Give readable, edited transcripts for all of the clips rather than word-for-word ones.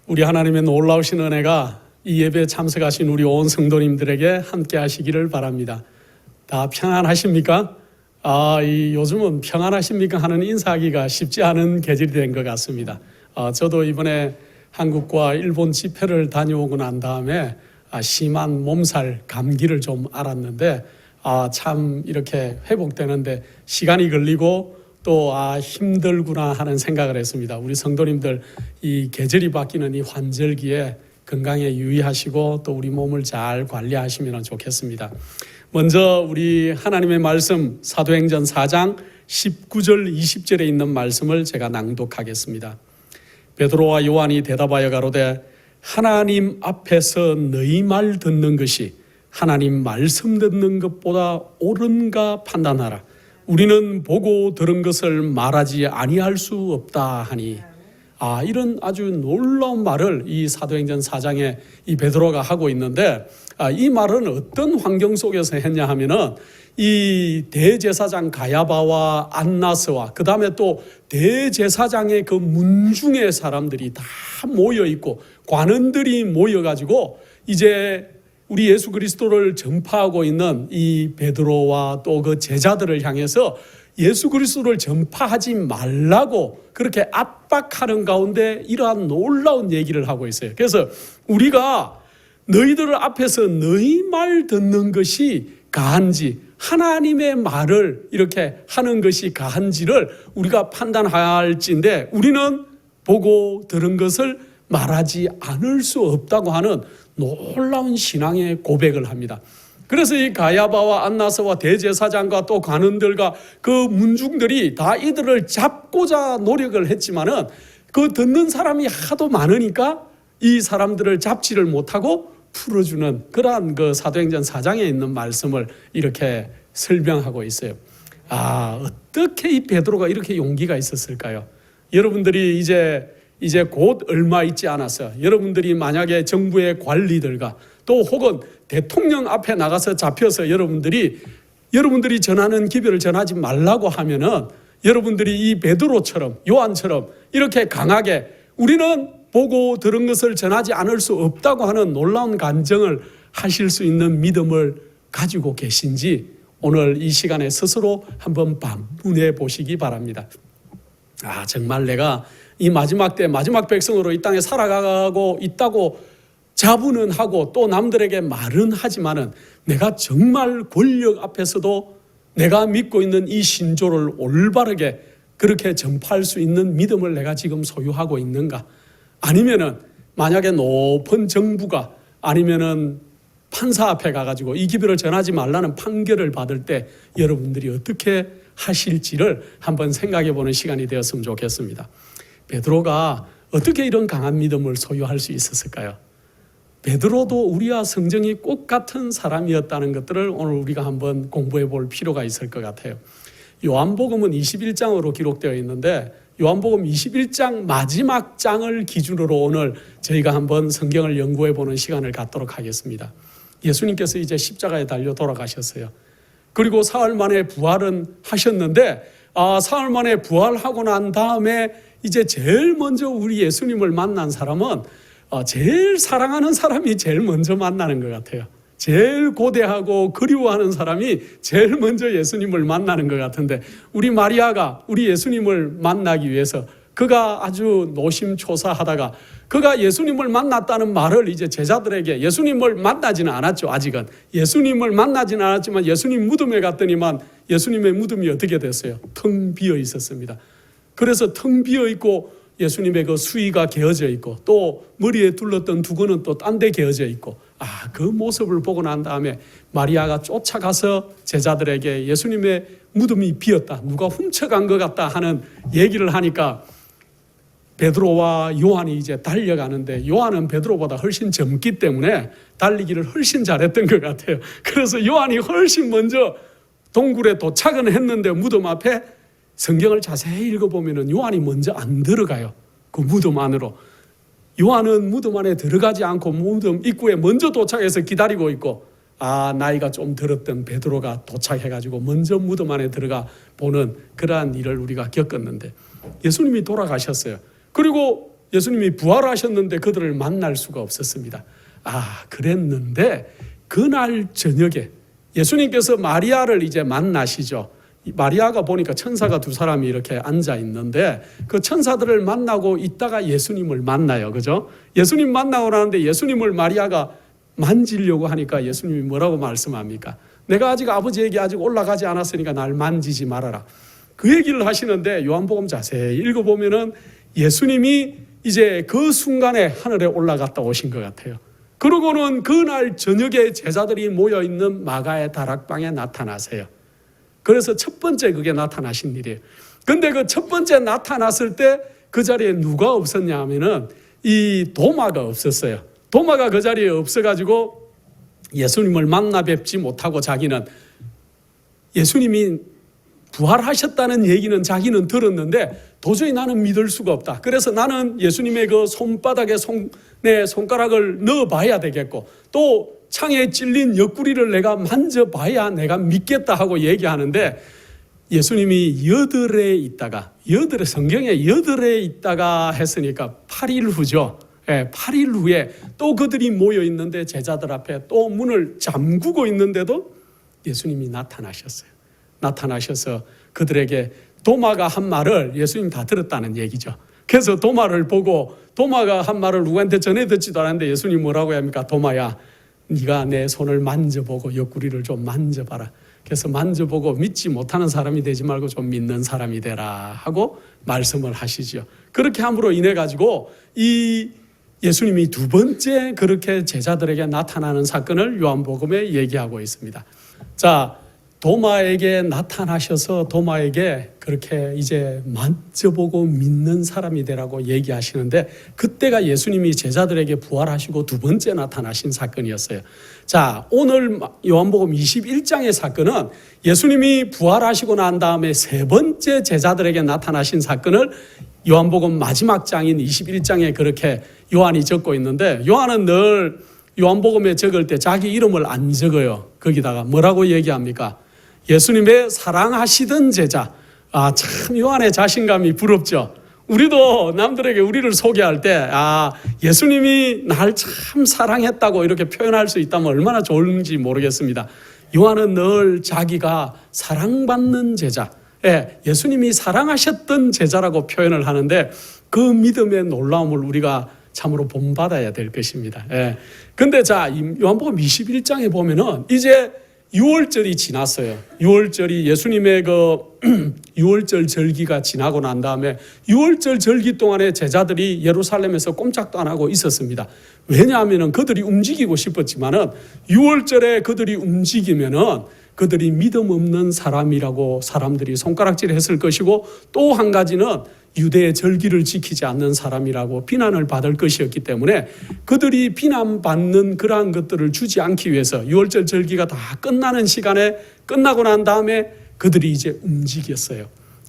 우리 하나님의 놀라우신 은혜가 이 예배에 참석하신 우리 온 성도님들에게 함께 하시기를 바랍니다. 다 평안하십니까? 요즘은 평안하십니까 하는 인사하기가 쉽지 않은 계절이 된 것 같습니다. 저도 이번에 한국과 일본 집회를 다녀오고 난 다음에 심한 몸살, 감기를 좀 알았는데 참 이렇게 회복되는데 시간이 걸리고 또 힘들구나 하는 생각을 했습니다. 우리 성도님들 이 계절이 바뀌는 이 환절기에 건강에 유의하시고 또 우리 몸을 잘 관리하시면 좋겠습니다. 먼저 우리 하나님의 말씀 사도행전 4장 19절 20절에 있는 말씀을 제가 낭독하겠습니다. 베드로와 요한이 대답하여 가로되 하나님 앞에서 너희 말 듣는 것이 하나님 말씀 듣는 것보다 옳은가 판단하라. 우리는 보고 들은 것을 말하지 아니할 수 없다 하니. 이런 아주 놀라운 말을 이 사도행전 4장에 이 베드로가 하고 있는데 이 말은 어떤 환경 속에서 했냐 하면은 이 대제사장 가야바와 안나스와 그 다음에 또 대제사장의 그 문중의 사람들이 다 모여 있고 관원들이 모여 가지고 이제 우리 예수 그리스도를 전파하고 있는 이 베드로와 또 그 제자들을 향해서 예수 그리스도를 전파하지 말라고 그렇게 압박하는 가운데 이러한 놀라운 얘기를 하고 있어요. 그래서 우리가 너희들 앞에서 너희 말 듣는 것이 가한지 하나님의 말을 이렇게 하는 것이 가한지를 우리가 판단할지인데 우리는 보고 들은 것을 말하지 않을 수 없다고 하는 놀라운 신앙의 고백을 합니다. 그래서 이 가야바와 안나스와 대제사장과 또 관원들과 그 문중들이 다 이들을 잡고자 노력을 했지만은 그 듣는 사람이 하도 많으니까 이 사람들을 잡지를 못하고 풀어주는 그러한 그 사도행전 4장에 있는 말씀을 이렇게 설명하고 있어요. 어떻게 이 베드로가 이렇게 용기가 있었을까요? 여러분들이 이제 곧 얼마 있지 않았어요. 여러분들이 만약에 정부의 관리들과 또 혹은 대통령 앞에 나가서 잡혀서 여러분들이 전하는 기별을 전하지 말라고 하면은 여러분들이 이 베드로처럼 요한처럼 이렇게 강하게 우리는 보고 들은 것을 전하지 않을 수 없다고 하는 놀라운 간증을 하실 수 있는 믿음을 가지고 계신지 오늘 이 시간에 스스로 한번 반문해 보시기 바랍니다. 정말 내가 이 마지막 때 마지막 백성으로 이 땅에 살아가고 있다고 자부는 하고 또 남들에게 말은 하지만은 내가 정말 권력 앞에서도 내가 믿고 있는 이 신조를 올바르게 그렇게 전파할 수 있는 믿음을 내가 지금 소유하고 있는가? 아니면은 만약에 높은 정부가 아니면은 판사 앞에 가가지고 이 기별을 전하지 말라는 판결을 받을 때 여러분들이 어떻게 하실지를 한번 생각해 보는 시간이 되었으면 좋겠습니다. 베드로가 어떻게 이런 강한 믿음을 소유할 수 있었을까요? 베드로도 우리와 성정이 꼭 같은 사람이었다는 것들을 오늘 우리가 한번 공부해 볼 필요가 있을 것 같아요. 요한복음은 21장으로 기록되어 있는데 요한복음 21장 마지막 장을 기준으로 오늘 저희가 한번 성경을 연구해 보는 시간을 갖도록 하겠습니다. 예수님께서 이제 십자가에 달려 돌아가셨어요. 그리고 사흘 만에 부활은 하셨는데 사흘 만에 부활하고 난 다음에 이제 제일 먼저 우리 예수님을 만난 사람은 제일 사랑하는 사람이 제일 먼저 만나는 것 같아요. 제일 고대하고 그리워하는 사람이 제일 먼저 예수님을 만나는 것 같은데 우리 마리아가 우리 예수님을 만나기 위해서 그가 아주 노심초사하다가 그가 예수님을 만났다는 말을 이제 제자들에게 예수님을 만나지는 않았죠. 아직은 예수님을 만나지는 않았지만 예수님 무덤에 갔더니만 예수님의 무덤이 어떻게 됐어요? 텅 비어 있었습니다. 그래서 텅 비어 있고 예수님의 그 수의가 개어져 있고 또 머리에 둘렀던 두건은 또 딴 데 개어져 있고 그 모습을 보고 난 다음에 마리아가 쫓아가서 제자들에게 예수님의 무덤이 비었다, 누가 훔쳐간 것 같다 하는 얘기를 하니까 베드로와 요한이 이제 달려가는데 요한은 베드로보다 훨씬 젊기 때문에 달리기를 훨씬 잘했던 것 같아요. 그래서 요한이 훨씬 먼저 동굴에 도착은 했는데 무덤 앞에 성경을 자세히 읽어보면 요한이 먼저 안 들어가요. 그 무덤 안으로. 요한은 무덤 안에 들어가지 않고 무덤 입구에 먼저 도착해서 기다리고 있고 나이가 좀 들었던 베드로가 도착해가지고 먼저 무덤 안에 들어가 보는 그러한 일을 우리가 겪었는데 예수님이 돌아가셨어요. 그리고 예수님이 부활하셨는데 그들을 만날 수가 없었습니다. 그랬는데 그날 저녁에 예수님께서 마리아를 이제 만나시죠. 마리아가 보니까 천사가 두 사람이 이렇게 앉아 있는데 그 천사들을 만나고 있다가 예수님을 만나요. 그죠? 예수님 만나고 나는데 예수님을 마리아가 만지려고 하니까 예수님이 뭐라고 말씀합니까? 내가 아직 아버지에게 아직 올라가지 않았으니까 날 만지지 말아라. 그 얘기를 하시는데 요한복음 자세히 읽어보면은 예수님이 이제 그 순간에 하늘에 올라갔다 오신 것 같아요. 그러고는 그날 저녁에 제자들이 모여있는 마가의 다락방에 나타나세요. 그래서 첫 번째 그게 나타나신 일이에요. 근데 그 첫 번째 나타났을 때 그 자리에 누가 없었냐 하면은 이 도마가 없었어요. 도마가 그 자리에 없어가지고 예수님을 만나 뵙지 못하고 자기는 예수님이 부활하셨다는 얘기는 자기는 들었는데 도저히 나는 믿을 수가 없다. 그래서 나는 예수님의 그 손바닥에 내 손가락을 넣어봐야 되겠고 또 창에 찔린 옆구리를 내가 만져봐야 내가 믿겠다 하고 얘기하는데 예수님이 성경에 여덟에 있다가 했으니까 8일 후죠. 8일 후에 또 그들이 모여 있는데 제자들 앞에 또 문을 잠그고 있는데도 예수님이 나타나셨어요. 나타나셔서 그들에게 도마가 한 말을 예수님 다 들었다는 얘기죠. 그래서 도마를 보고 도마가 한 말을 누구한테 전해 듣지도 않았는데 예수님 뭐라고 합니까? 도마야, 네가 내 손을 만져보고 옆구리를 좀 만져봐라. 그래서 만져보고 믿지 못하는 사람이 되지 말고 좀 믿는 사람이 되라 하고 말씀을 하시죠. 그렇게 함으로 인해 가지고 이 예수님이 두 번째 그렇게 제자들에게 나타나는 사건을 요한복음에 얘기하고 있습니다. 자, 도마에게 나타나셔서 도마에게 그렇게 이제 만져보고 믿는 사람이 되라고 얘기하시는데 그때가 예수님이 제자들에게 부활하시고 두 번째 나타나신 사건이었어요. 자, 오늘 요한복음 21장의 사건은 예수님이 부활하시고 난 다음에 세 번째 제자들에게 나타나신 사건을 요한복음 마지막 장인 21장에 그렇게 요한이 적고 있는데 요한은 늘 요한복음에 적을 때 자기 이름을 안 적어요. 거기다가 뭐라고 얘기합니까? 예수님의 사랑하시던 제자. 참 요한의 자신감이 부럽죠. 우리도 남들에게 우리를 소개할 때 예수님이 날 참 사랑했다고 이렇게 표현할 수 있다면 얼마나 좋은지 모르겠습니다. 요한은 늘 자기가 사랑받는 제자, 예수님이 사랑하셨던 제자라고 표현을 하는데 그 믿음의 놀라움을 우리가 참으로 본받아야 될 것입니다. 근데 자, 요한복음 21장에 보면은 이제 6월절이 지났어요. 6월절이 예수님의 그 6월절 절기가 지나고 난 다음에 6월절 절기 동안에 제자들이 예루살렘에서 꼼짝도 안 하고 있었습니다. 왜냐하면 그들이 움직이고 싶었지만은 6월절에 그들이 움직이면은 그들이 믿음 없는 사람이라고 사람들이 손가락질 했을 것이고 또 한 가지는 유대의 절기를 지키지 않는 사람이라고 비난을 받을 것이었기 때문에 그들이 비난받는 그러한 것들을 주지 않기 위해서 6월절 절기가 다 끝나는 시간에 끝나고 난 다음에 그들이 이제 움직였어요.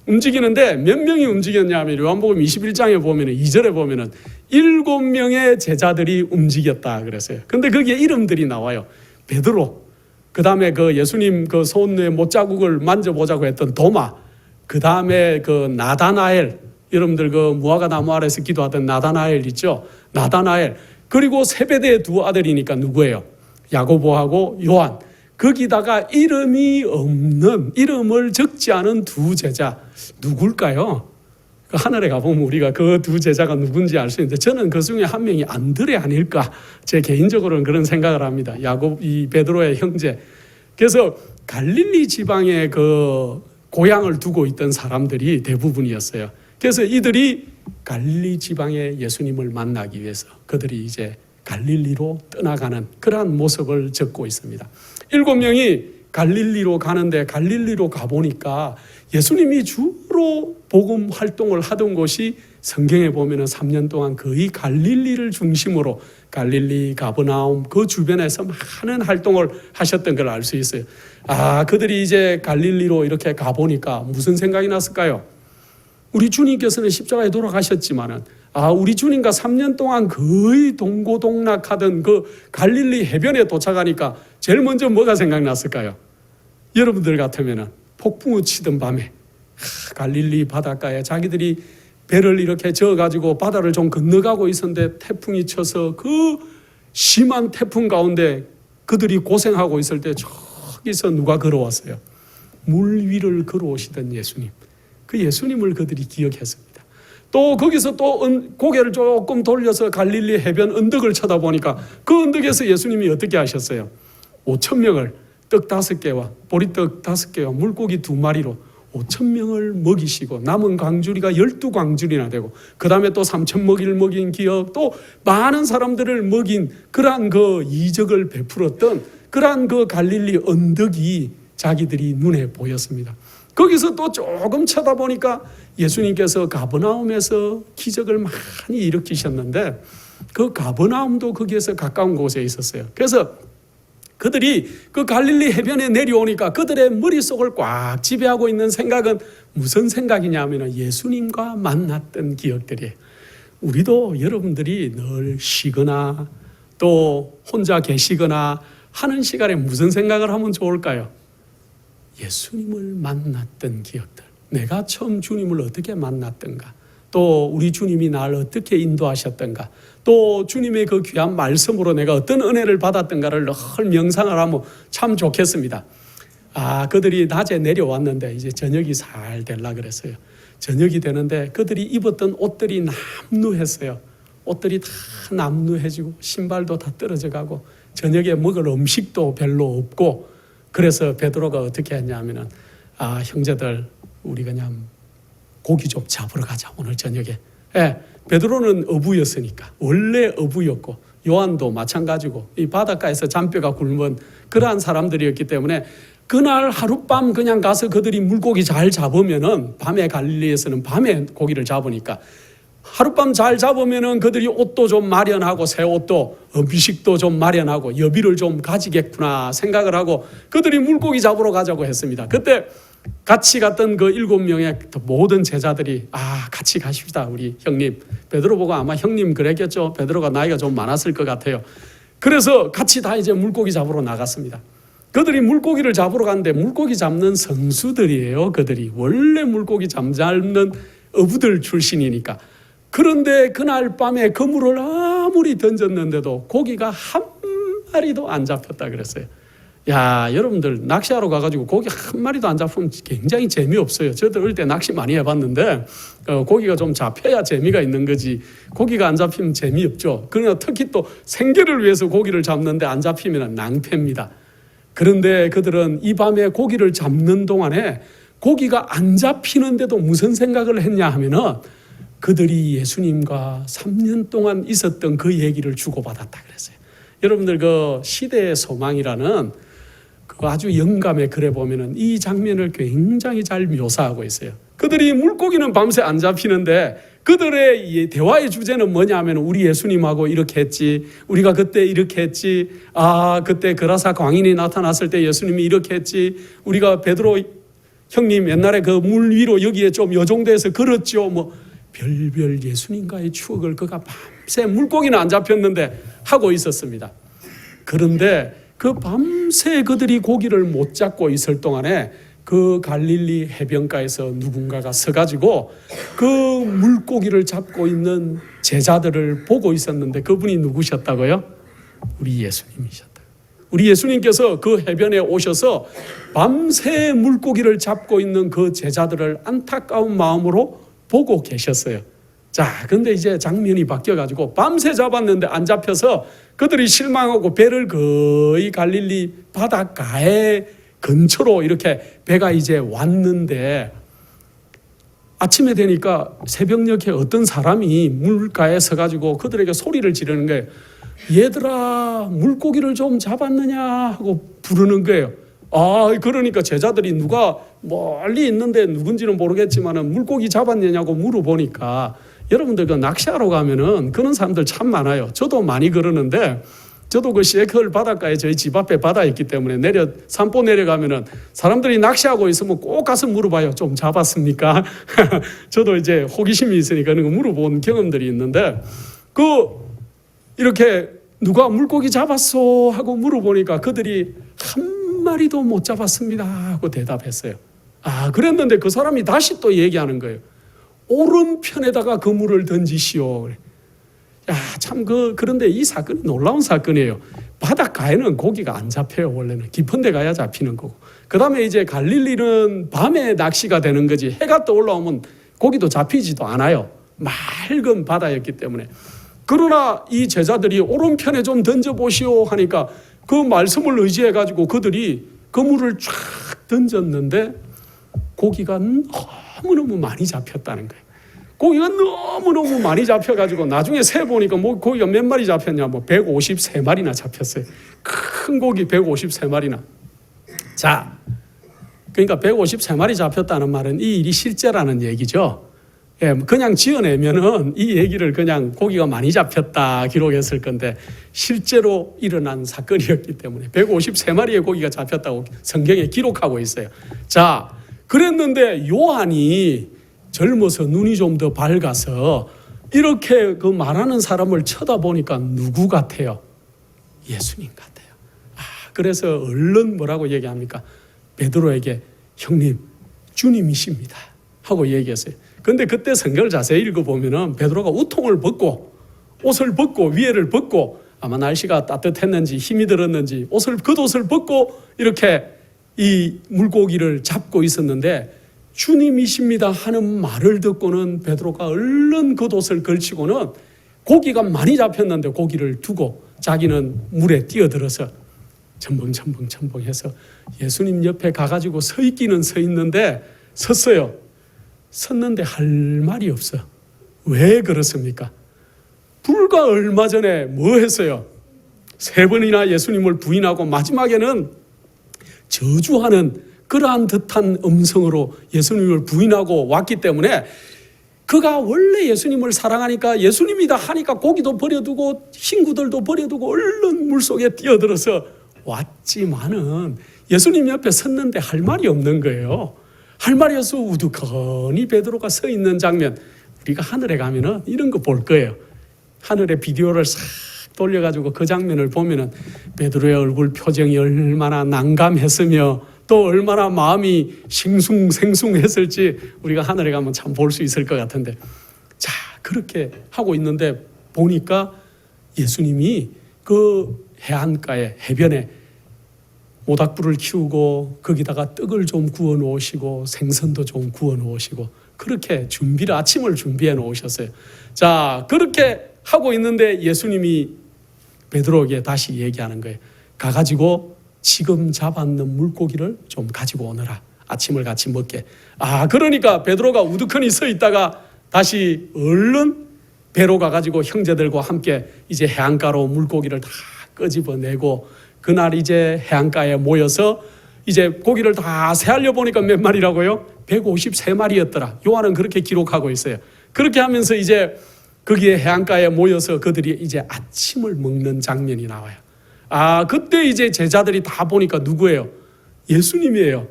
움직이는데 몇 명이 움직였냐 하면 요한복음 21장에 보면 2절에 보면 7명의 제자들이 움직였다 그랬어요. 근데 거기에 이름들이 나와요. 베드로, 그 다음에 그 예수님 그 손에 못자국을 만져보자고 했던 도마, 그 다음에 그 나다나엘, 여러분들 그 무화과 나무 아래서 기도하던 나다나엘 있죠? 나다나엘. 그리고 세베대의 두 아들이니까 누구예요? 야고보하고 요한. 거기다가 이름이 없는, 이름을 적지 않은 두 제자. 누굴까요? 그 하늘에 가보면 우리가 그 두 제자가 누군지 알 수 있는데 저는 그 중에 한 명이 안드레 아닐까? 제 개인적으로는 그런 생각을 합니다. 이 베드로의 형제. 그래서 갈릴리 지방에 그 고향을 두고 있던 사람들이 대부분이었어요. 그래서 이들이 갈릴리 지방에 예수님을 만나기 위해서 그들이 이제 갈릴리로 떠나가는 그러한 모습을 적고 있습니다. 7명이 갈릴리로 가는데 갈릴리로 가보니까 예수님이 주로 복음 활동을 하던 곳이 성경에 보면 3년 동안 거의 갈릴리를 중심으로 갈릴리, 가버나움 그 주변에서 많은 활동을 하셨던 걸 알 수 있어요. 그들이 이제 갈릴리로 이렇게 가보니까 무슨 생각이 났을까요? 우리 주님께서는 십자가에 돌아가셨지만은 우리 주님과 3년 동안 거의 동고동락하던 그 갈릴리 해변에 도착하니까 제일 먼저 뭐가 생각났을까요? 여러분들 같으면은 폭풍우 치던 밤에 갈릴리 바닷가에 자기들이 배를 이렇게 저어가지고 바다를 좀 건너가고 있었는데 태풍이 쳐서 그 심한 태풍 가운데 그들이 고생하고 있을 때 저기서 누가 걸어왔어요? 물 위를 걸어오시던 예수님. 그 예수님을 그들이 기억했습니다. 또 거기서 또 고개를 조금 돌려서 갈릴리 해변 언덕을 쳐다보니까 그 언덕에서 예수님이 어떻게 하셨어요? 5,000명을 떡 5개와 보리떡 5개와 물고기 2마리로 5,000명을 먹이시고 남은 광주리가 12광주리나 되고 그 다음에 또 3,000먹이를 먹인 기억, 또 많은 사람들을 먹인 그러한 그 이적을 베풀었던 그러한 그 갈릴리 언덕이 자기들이 눈에 보였습니다. 거기서 또 조금 쳐다보니까 예수님께서 가버나움에서 기적을 많이 일으키셨는데 그 가버나움도 거기에서 가까운 곳에 있었어요. 그래서 그들이 그 갈릴리 해변에 내려오니까 그들의 머릿속을 꽉 지배하고 있는 생각은 무슨 생각이냐 하면 예수님과 만났던 기억들이에요. 우리도 여러분들이 늘 쉬거나 또 혼자 계시거나 하는 시간에 무슨 생각을 하면 좋을까요? 예수님을 만났던 기억들. 내가 처음 주님을 어떻게 만났던가, 또 우리 주님이 나를 어떻게 인도하셨던가, 또 주님의 그 귀한 말씀으로 내가 어떤 은혜를 받았던가를 늘 명상을 하면 참 좋겠습니다. 그들이 낮에 내려왔는데 이제 저녁이 살 되려 그랬어요. 저녁이 되는데 그들이 입었던 옷들이 남루했어요. 옷들이 다 남루해지고 신발도 다 떨어져 가고 저녁에 먹을 음식도 별로 없고, 그래서 베드로가 어떻게 했냐면은 형제들 우리 그냥 고기 좀 잡으러 가자 오늘 저녁에. 베드로는 어부였으니까, 원래 어부였고 요한도 마찬가지고 이 바닷가에서 잔뼈가 굶은 그러한 사람들이었기 때문에 그날 하룻밤 그냥 가서 그들이 물고기 잘 잡으면은, 밤에 갈릴리에서는 밤에 고기를 잡으니까 하룻밤 잘 잡으면은 그들이 옷도 좀 마련하고 새 옷도 음식도 좀 마련하고 여비를 좀 가지겠구나 생각을 하고 그들이 물고기 잡으러 가자고 했습니다. 그때 같이 갔던 그 7명의 모든 제자들이 같이 가십시다 우리 형님. 베드로 보고 아마 형님 그랬겠죠. 베드로가 나이가 좀 많았을 것 같아요. 그래서 같이 다 이제 물고기 잡으러 나갔습니다. 그들이 물고기를 잡으러 갔는데 물고기 잡는 선수들이에요. 그들이 원래 물고기 잡는 어부들 출신이니까. 그런데 그날 밤에 그물을 아무리 던졌는데도 고기가 한 마리도 안 잡혔다 그랬어요. 여러분들 낚시하러 가가지고 고기 한 마리도 안 잡으면 굉장히 재미없어요. 저도 어릴 때 낚시 많이 해봤는데 고기가 좀 잡혀야 재미가 있는 거지 고기가 안 잡히면 재미없죠. 그러나 특히 또 생계를 위해서 고기를 잡는데 안 잡히면 낭패입니다. 그런데 그들은 이 밤에 고기를 잡는 동안에 고기가 안 잡히는데도 무슨 생각을 했냐 하면은 그들이 예수님과 3년 동안 있었던 그 얘기를 주고받았다 그랬어요. 여러분들 그 시대의 소망이라는 그 아주 영감의 글에 보면은 이 장면을 굉장히 잘 묘사하고 있어요. 그들이 물고기는 밤새 안 잡히는데 그들의 대화의 주제는 뭐냐 하면 우리 예수님하고 이렇게 했지, 우리가 그때 이렇게 했지, 그때 그라사 광인이 나타났을 때 예수님이 이렇게 했지, 우리가 베드로 형님 옛날에 그 물 위로 여기에 좀 요정도에서 걸었죠. 뭐 별별 예수님과의 추억을 그가 밤새 물고기는 안 잡혔는데 하고 있었습니다. 그런데 그 밤새 그들이 고기를 못 잡고 있을 동안에 그 갈릴리 해변가에서 누군가가 서가지고 그 물고기를 잡고 있는 제자들을 보고 있었는데 그분이 누구셨다고요? 우리 예수님이셨다. 우리 예수님께서 그 해변에 오셔서 밤새 물고기를 잡고 있는 그 제자들을 안타까운 마음으로 보고 계셨어요. 근데 이제 장면이 바뀌어가지고 밤새 잡았는데 안 잡혀서 그들이 실망하고 배를 거의 갈릴리 바닷가에 근처로 이렇게 배가 이제 왔는데 아침에 되니까 새벽녘에 어떤 사람이 물가에 서가지고 그들에게 소리를 지르는 거예요. 얘들아 물고기를 좀 잡았느냐 하고 부르는 거예요. 그러니까 제자들이 누가 멀리 있는데 누군지는 모르겠지만 물고기 잡았느냐고 물어보니까 여러분들 그 낚시하러 가면은 그런 사람들 참 많아요. 저도 많이 그러는데 저도 그 시애틀 바닷가에 저희 집 앞에 바다 있기 때문에 산보 내려가면은 사람들이 낚시하고 있으면 꼭 가서 물어봐요. 좀 잡았습니까? 저도 이제 호기심이 있으니까 그런 거 물어본 경험들이 있는데 이렇게 누가 물고기 잡았어 하고 물어보니까 그들이 한 마리도 못 잡았습니다 하고 대답했어요. 그랬는데 그 사람이 다시 또 얘기하는 거예요. 오른편에다가 그물을 던지시오. 야, 참 그런데 이 사건이 놀라운 사건이에요. 바닷가에는 고기가 안 잡혀요. 원래는 깊은 데 가야 잡히는 거고. 그다음에 이제 갈릴리는 밤에 낚시가 되는 거지. 해가 떠올라오면 고기도 잡히지도 않아요. 맑은 바다였기 때문에. 그러나 이 제자들이 오른편에 좀 던져보시오 하니까 그 말씀을 의지해 가지고 그들이 그물을 쫙 던졌는데 고기가 너무너무 많이 잡혔다는 거예요. 고기가 너무너무 많이 잡혀가지고 나중에 세보니까 뭐 고기가 몇 마리 잡혔냐, 뭐 153마리나 잡혔어요. 큰 고기 153마리나. 자, 그러니까 153마리 잡혔다는 말은 이 일이 실제라는 얘기죠. 예, 그냥 지어내면은 이 얘기를 그냥 고기가 많이 잡혔다 기록했을 건데 실제로 일어난 사건이었기 때문에 153마리의 고기가 잡혔다고 성경에 기록하고 있어요. 자, 그랬는데 요한이 젊어서 눈이 좀 더 밝아서 이렇게 그 말하는 사람을 쳐다보니까 누구 같아요? 예수님 같아요. 그래서 얼른 뭐라고 얘기합니까? 베드로에게 형님, 주님이십니다 하고 얘기했어요. 근데 그때 성경을 자세히 읽어보면은 베드로가 우통을 벗고 옷을 벗고 위에를 벗고 아마 날씨가 따뜻했는지 힘이 들었는지 겉옷을 벗고 이렇게 이 물고기를 잡고 있었는데 주님이십니다 하는 말을 듣고는 베드로가 얼른 겉옷을 걸치고는 고기가 많이 잡혔는데 고기를 두고 자기는 물에 뛰어들어서 첨벙첨벙첨벙해서 예수님 옆에 가가지고 서 있기는 서 있는데 섰어요. 섰는데 할 말이 없어. 왜 그렇습니까? 불과 얼마 전에 뭐 했어요? 3번이나 예수님을 부인하고 마지막에는 저주하는 그러한 듯한 음성으로 예수님을 부인하고 왔기 때문에 그가 원래 예수님을 사랑하니까 예수님이다 하니까 고기도 버려두고 친구들도 버려두고 얼른 물속에 뛰어들어서 왔지만은 예수님 옆에 섰는데 할 말이 없는 거예요. 할 말이 없어 우두커니 베드로가 서 있는 장면, 우리가 하늘에 가면은 이런 거 볼 거예요. 하늘에 비디오를 싹 돌려가지고 그 장면을 보면은 베드로의 얼굴 표정이 얼마나 난감했으며 또 얼마나 마음이 싱숭생숭했을지 우리가 하늘에 가면 참 볼 수 있을 것 같은데, 자, 그렇게 하고 있는데 보니까 예수님이 그 해안가에 해변에 모닥불을 키우고 거기다가 떡을 좀 구워 놓으시고 생선도 좀 구워 놓으시고 그렇게 아침을 준비해 놓으셨어요. 자, 그렇게 하고 있는데 예수님이 베드로에게 다시 얘기하는 거예요. 가가지고 지금 잡았는 물고기를 좀 가지고 오너라. 아침을 같이 먹게. 그러니까 베드로가 우두커니 서 있다가 다시 얼른 배로 가가지고 형제들과 함께 이제 해안가로 물고기를 다 끄집어내고 그날 이제 해안가에 모여서 이제 고기를 다 세알려 보니까 몇 마리라고요? 153마리였더라. 요한은 그렇게 기록하고 있어요. 그렇게 하면서 이제 거기에 해안가에 모여서 그들이 이제 아침을 먹는 장면이 나와요. 그때 이제 제자들이 다 보니까 누구예요? 예수님이에요.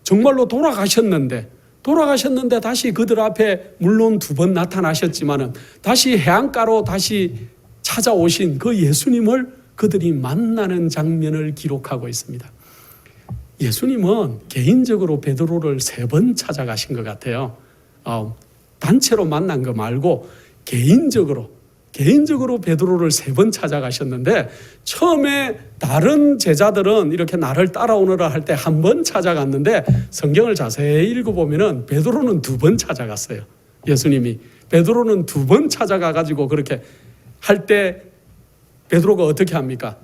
정말로 돌아가셨는데 다시 그들 앞에 물론 2번 나타나셨지만은 다시 해안가로 다시 찾아오신 그 예수님을 그들이 만나는 장면을 기록하고 있습니다. 예수님은 개인적으로 베드로를 3번 찾아가신 것 같아요. 단체로 만난 거 말고 개인적으로 베드로를 3번 찾아가셨는데 처음에 다른 제자들은 이렇게 나를 따라오너라 할 때 1번 찾아갔는데 성경을 자세히 읽어보면은 베드로는 2번 찾아갔어요. 예수님이 베드로는 2번 찾아가가지고 그렇게 할 때 베드로가 어떻게 합니까?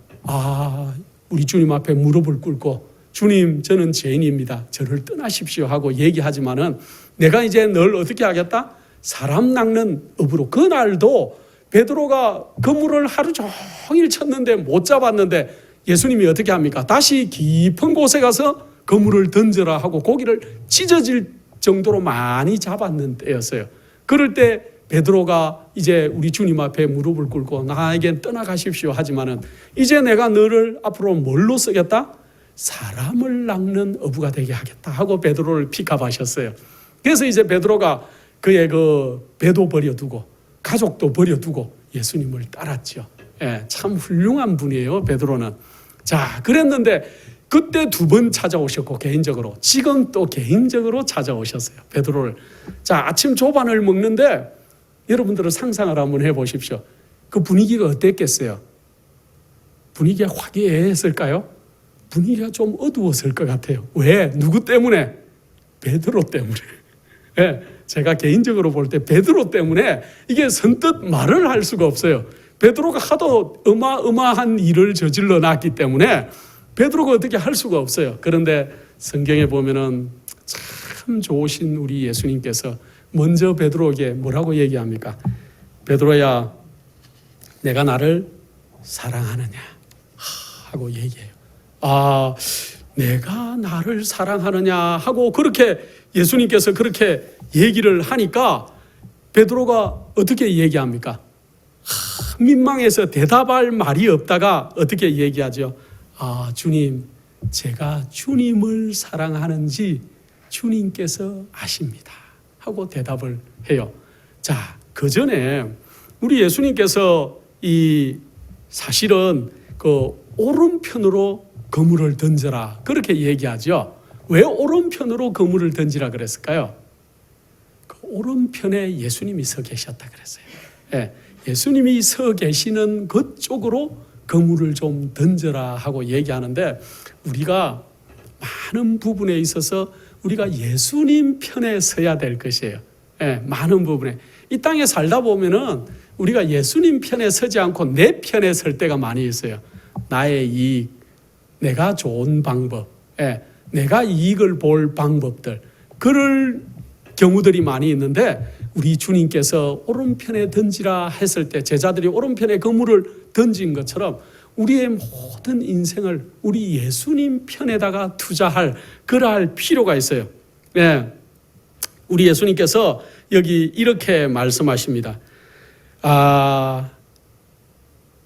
우리 주님 앞에 무릎을 꿇고 주님, 저는 죄인입니다. 저를 떠나십시오 하고 얘기하지만은 내가 이제 널 어떻게 하겠다? 사람 낚는 업으로. 그날도 베드로가 그물을 하루 종일 쳤는데 못 잡았는데 예수님이 어떻게 합니까? 다시 깊은 곳에 가서 그물을 던져라 하고 고기를 찢어질 정도로 많이 잡았는 때였어요. 그럴 때 베드로가 이제 우리 주님 앞에 무릎을 꿇고 나에겐 떠나가십시오 하지만은 이제 내가 너를 앞으로 뭘로 쓰겠다? 사람을 낚는 어부가 되게 하겠다 하고 베드로를 픽업하셨어요. 그래서 이제 베드로가 그의 그 배도 버려두고 가족도 버려두고 예수님을 따랐죠. 참 훌륭한 분이에요, 베드로는. 자, 그랬는데 그때 2번 찾아오셨고 개인적으로, 지금 또 개인적으로 찾아오셨어요. 베드로를. 자, 아침 조반을 먹는데 여러분들은 상상을 한번 해보십시오. 그 분위기가 어땠겠어요? 분위기가 화기애애했을까요? 분위기가 좀 어두웠을 것 같아요. 왜? 누구 때문에? 베드로 때문에. 네, 제가 개인적으로 볼 때 베드로 때문에 이게 선뜻 말을 할 수가 없어요. 베드로가 하도 어마어마한 일을 저질러 놨기 때문에 베드로가 어떻게 할 수가 없어요. 그런데 성경에 보면은 참 좋으신 우리 예수님께서 먼저 베드로에게 뭐라고 얘기합니까? 베드로야, 내가 나를 사랑하느냐 하고 얘기해요. 아, 내가 나를 사랑하느냐 하고 그렇게 예수님께서 그렇게 얘기를 하니까 베드로가 어떻게 얘기합니까? 민망해서 대답할 말이 없다가 어떻게 얘기하죠? 아, 주님, 제가 주님을 사랑하는지 주님께서 아십니다 하고 대답을 해요. 자, 그 전에 우리 예수님께서 이 사실은 그 오른편으로 그물을 던져라 그렇게 얘기하죠. 왜 오른편으로 그물을 던지라 그랬을까요? 그 오른편에 예수님이 서 계셨다 그랬어요. 예, 예수님이 서 계시는 그쪽으로 그물을 좀 던져라 하고 얘기하는데, 우리가 많은 부분에 있어서 우리가 예수님 편에 서야 될 것이에요. 예, 많은 부분에. 이 땅에 살다 보면은 우리가 예수님 편에 서지 않고 내 편에 설 때가 많이 있어요. 나의 이익, 내가 좋은 방법, 예, 내가 이익을 볼 방법들, 그럴 경우들이 많이 있는데, 우리 주님께서 오른편에 던지라 했을 때 제자들이 오른편에 그물을 던진 것처럼 우리의 모든 인생을 우리 예수님 편에다가 투자할, 그러할 필요가 있어요. 예, 우리 예수님께서 여기 이렇게 말씀하십니다.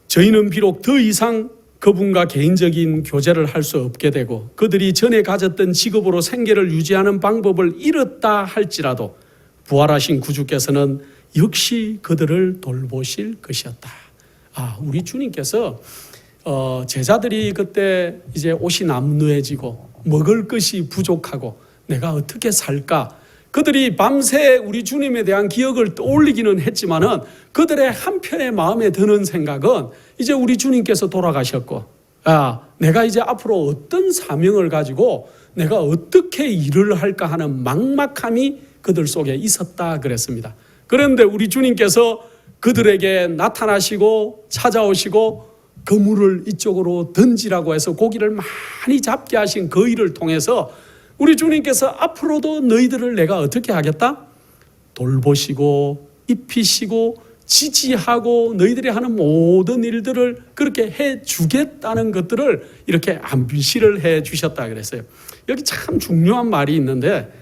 저희는 비록 더 이상 그분과 개인적인 교제를 할 수 없게 되고 그들이 전에 가졌던 직업으로 생계를 유지하는 방법을 잃었다 할지라도 부활하신 구주께서는 역시 그들을 돌보실 것이었다. 우리 주님께서 제자들이 그때 이제 옷이 남루해지고 먹을 것이 부족하고 내가 어떻게 살까? 그들이 밤새 우리 주님에 대한 기억을 떠올리기는 했지만은 그들의 한편의 마음에 드는 생각은 이제 우리 주님께서 돌아가셨고, 내가 이제 앞으로 어떤 사명을 가지고 내가 어떻게 일을 할까 하는 막막함이 그들 속에 있었다 그랬습니다. 그런데 우리 주님께서 그들에게 나타나시고 찾아오시고 그물을 이쪽으로 던지라고 해서 고기를 많이 잡게 하신 그 일을 통해서 우리 주님께서 앞으로도 너희들을 내가 어떻게 하겠다? 돌보시고 입히시고 지지하고 너희들이 하는 모든 일들을 그렇게 해주겠다는 것들을 이렇게 암시를 해주셨다 그랬어요. 여기 참 중요한 말이 있는데,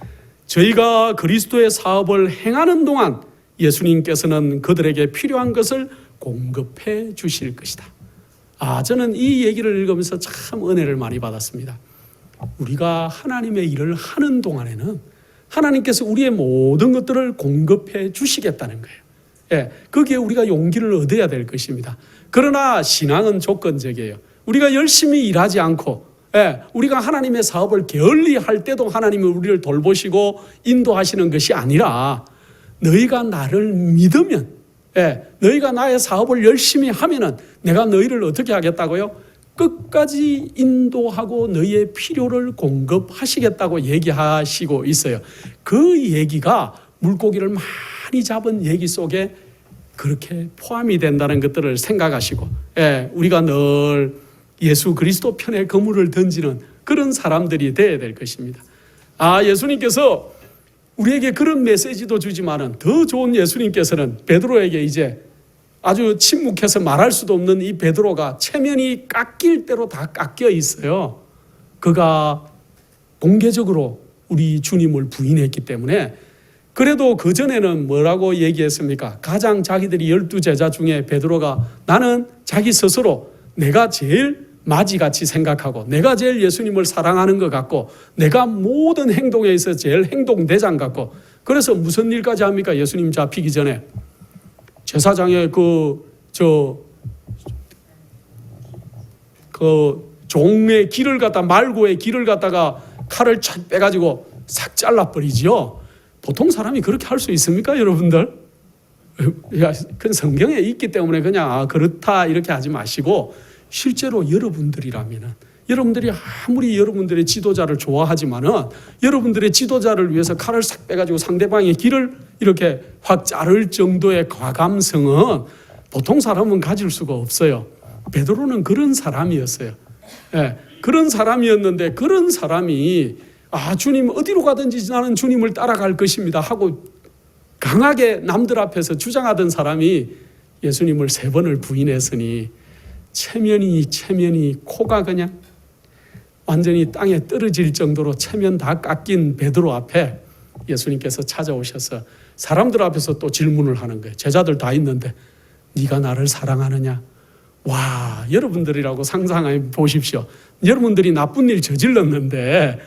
저희가 그리스도의 사업을 행하는 동안 예수님께서는 그들에게 필요한 것을 공급해 주실 것이다. 저는 이 얘기를 읽으면서 참 은혜를 많이 받았습니다. 우리가 하나님의 일을 하는 동안에는 하나님께서 우리의 모든 것들을 공급해 주시겠다는 거예요. 예, 거기에 우리가 용기를 얻어야 될 것입니다. 그러나 신앙은 조건적이에요. 우리가 열심히 일하지 않고, 우리가 하나님의 사업을 게을리 할 때도 하나님이 우리를 돌보시고 인도하시는 것이 아니라, 너희가 나를 믿으면, 너희가 나의 사업을 열심히 하면은 내가 너희를 어떻게 하겠다고요? 끝까지 인도하고 너희의 필요를 공급하시겠다고 얘기하시고 있어요. 그 얘기가 물고기를 많이 잡은 얘기 속에 그렇게 포함이 된다는 것들을 생각하시고, 우리가 늘 예수 그리스도 편에 그물을 던지는 그런 사람들이 되어야 될 것입니다. 예수님께서 우리에게 그런 메시지도 주지만은 더 좋은 예수님께서는 베드로에게 이제 아주 침묵해서 말할 수도 없는 이 베드로가 체면이 깎일 대로 다 깎여 있어요. 그가 공개적으로 우리 주님을 부인했기 때문에. 그래도 그전에는 뭐라고 얘기했습니까? 가장 자기들이 12제자 중에 베드로가 나는 자기 스스로 내가 제일 마지같이 생각하고 내가 제일 예수님을 사랑하는 것 같고 내가 모든 행동에 있어서 제일 행동대장 같고, 그래서 무슨 일까지 합니까? 예수님 잡히기 전에 그 종의 길을 갖다 말고의 길을 갖다가 칼을 촥 빼가지고 싹 잘라버리지요. 보통 사람이 그렇게 할 수 있습니까, 여러분들? 그 성경에 있기 때문에 그냥 그렇다 이렇게 하지 마시고, 실제로 여러분들이 아무리 여러분들의 지도자를 좋아하지만은 여러분들의 지도자를 위해서 칼을 싹 빼가지고 상대방의 길을 이렇게 확 자를 정도의 과감성은 보통 사람은 가질 수가 없어요. 베드로는 그런 사람이었어요. 예, 그런 사람이었는데, 그런 사람이 주님 어디로 가든지 나는 주님을 따라갈 것입니다 하고 강하게 남들 앞에서 주장하던 사람이 예수님을 3번을 부인했으니 체면이 코가 그냥 완전히 땅에 떨어질 정도로 체면 다 깎인 베드로 앞에 예수님께서 찾아오셔서 사람들 앞에서 또 질문을 하는 거예요. 제자들 다 있는데 네가 나를 사랑하느냐? 와, 여러분들이라고 상상해 보십시오. 여러분들이 나쁜 일 저질렀는데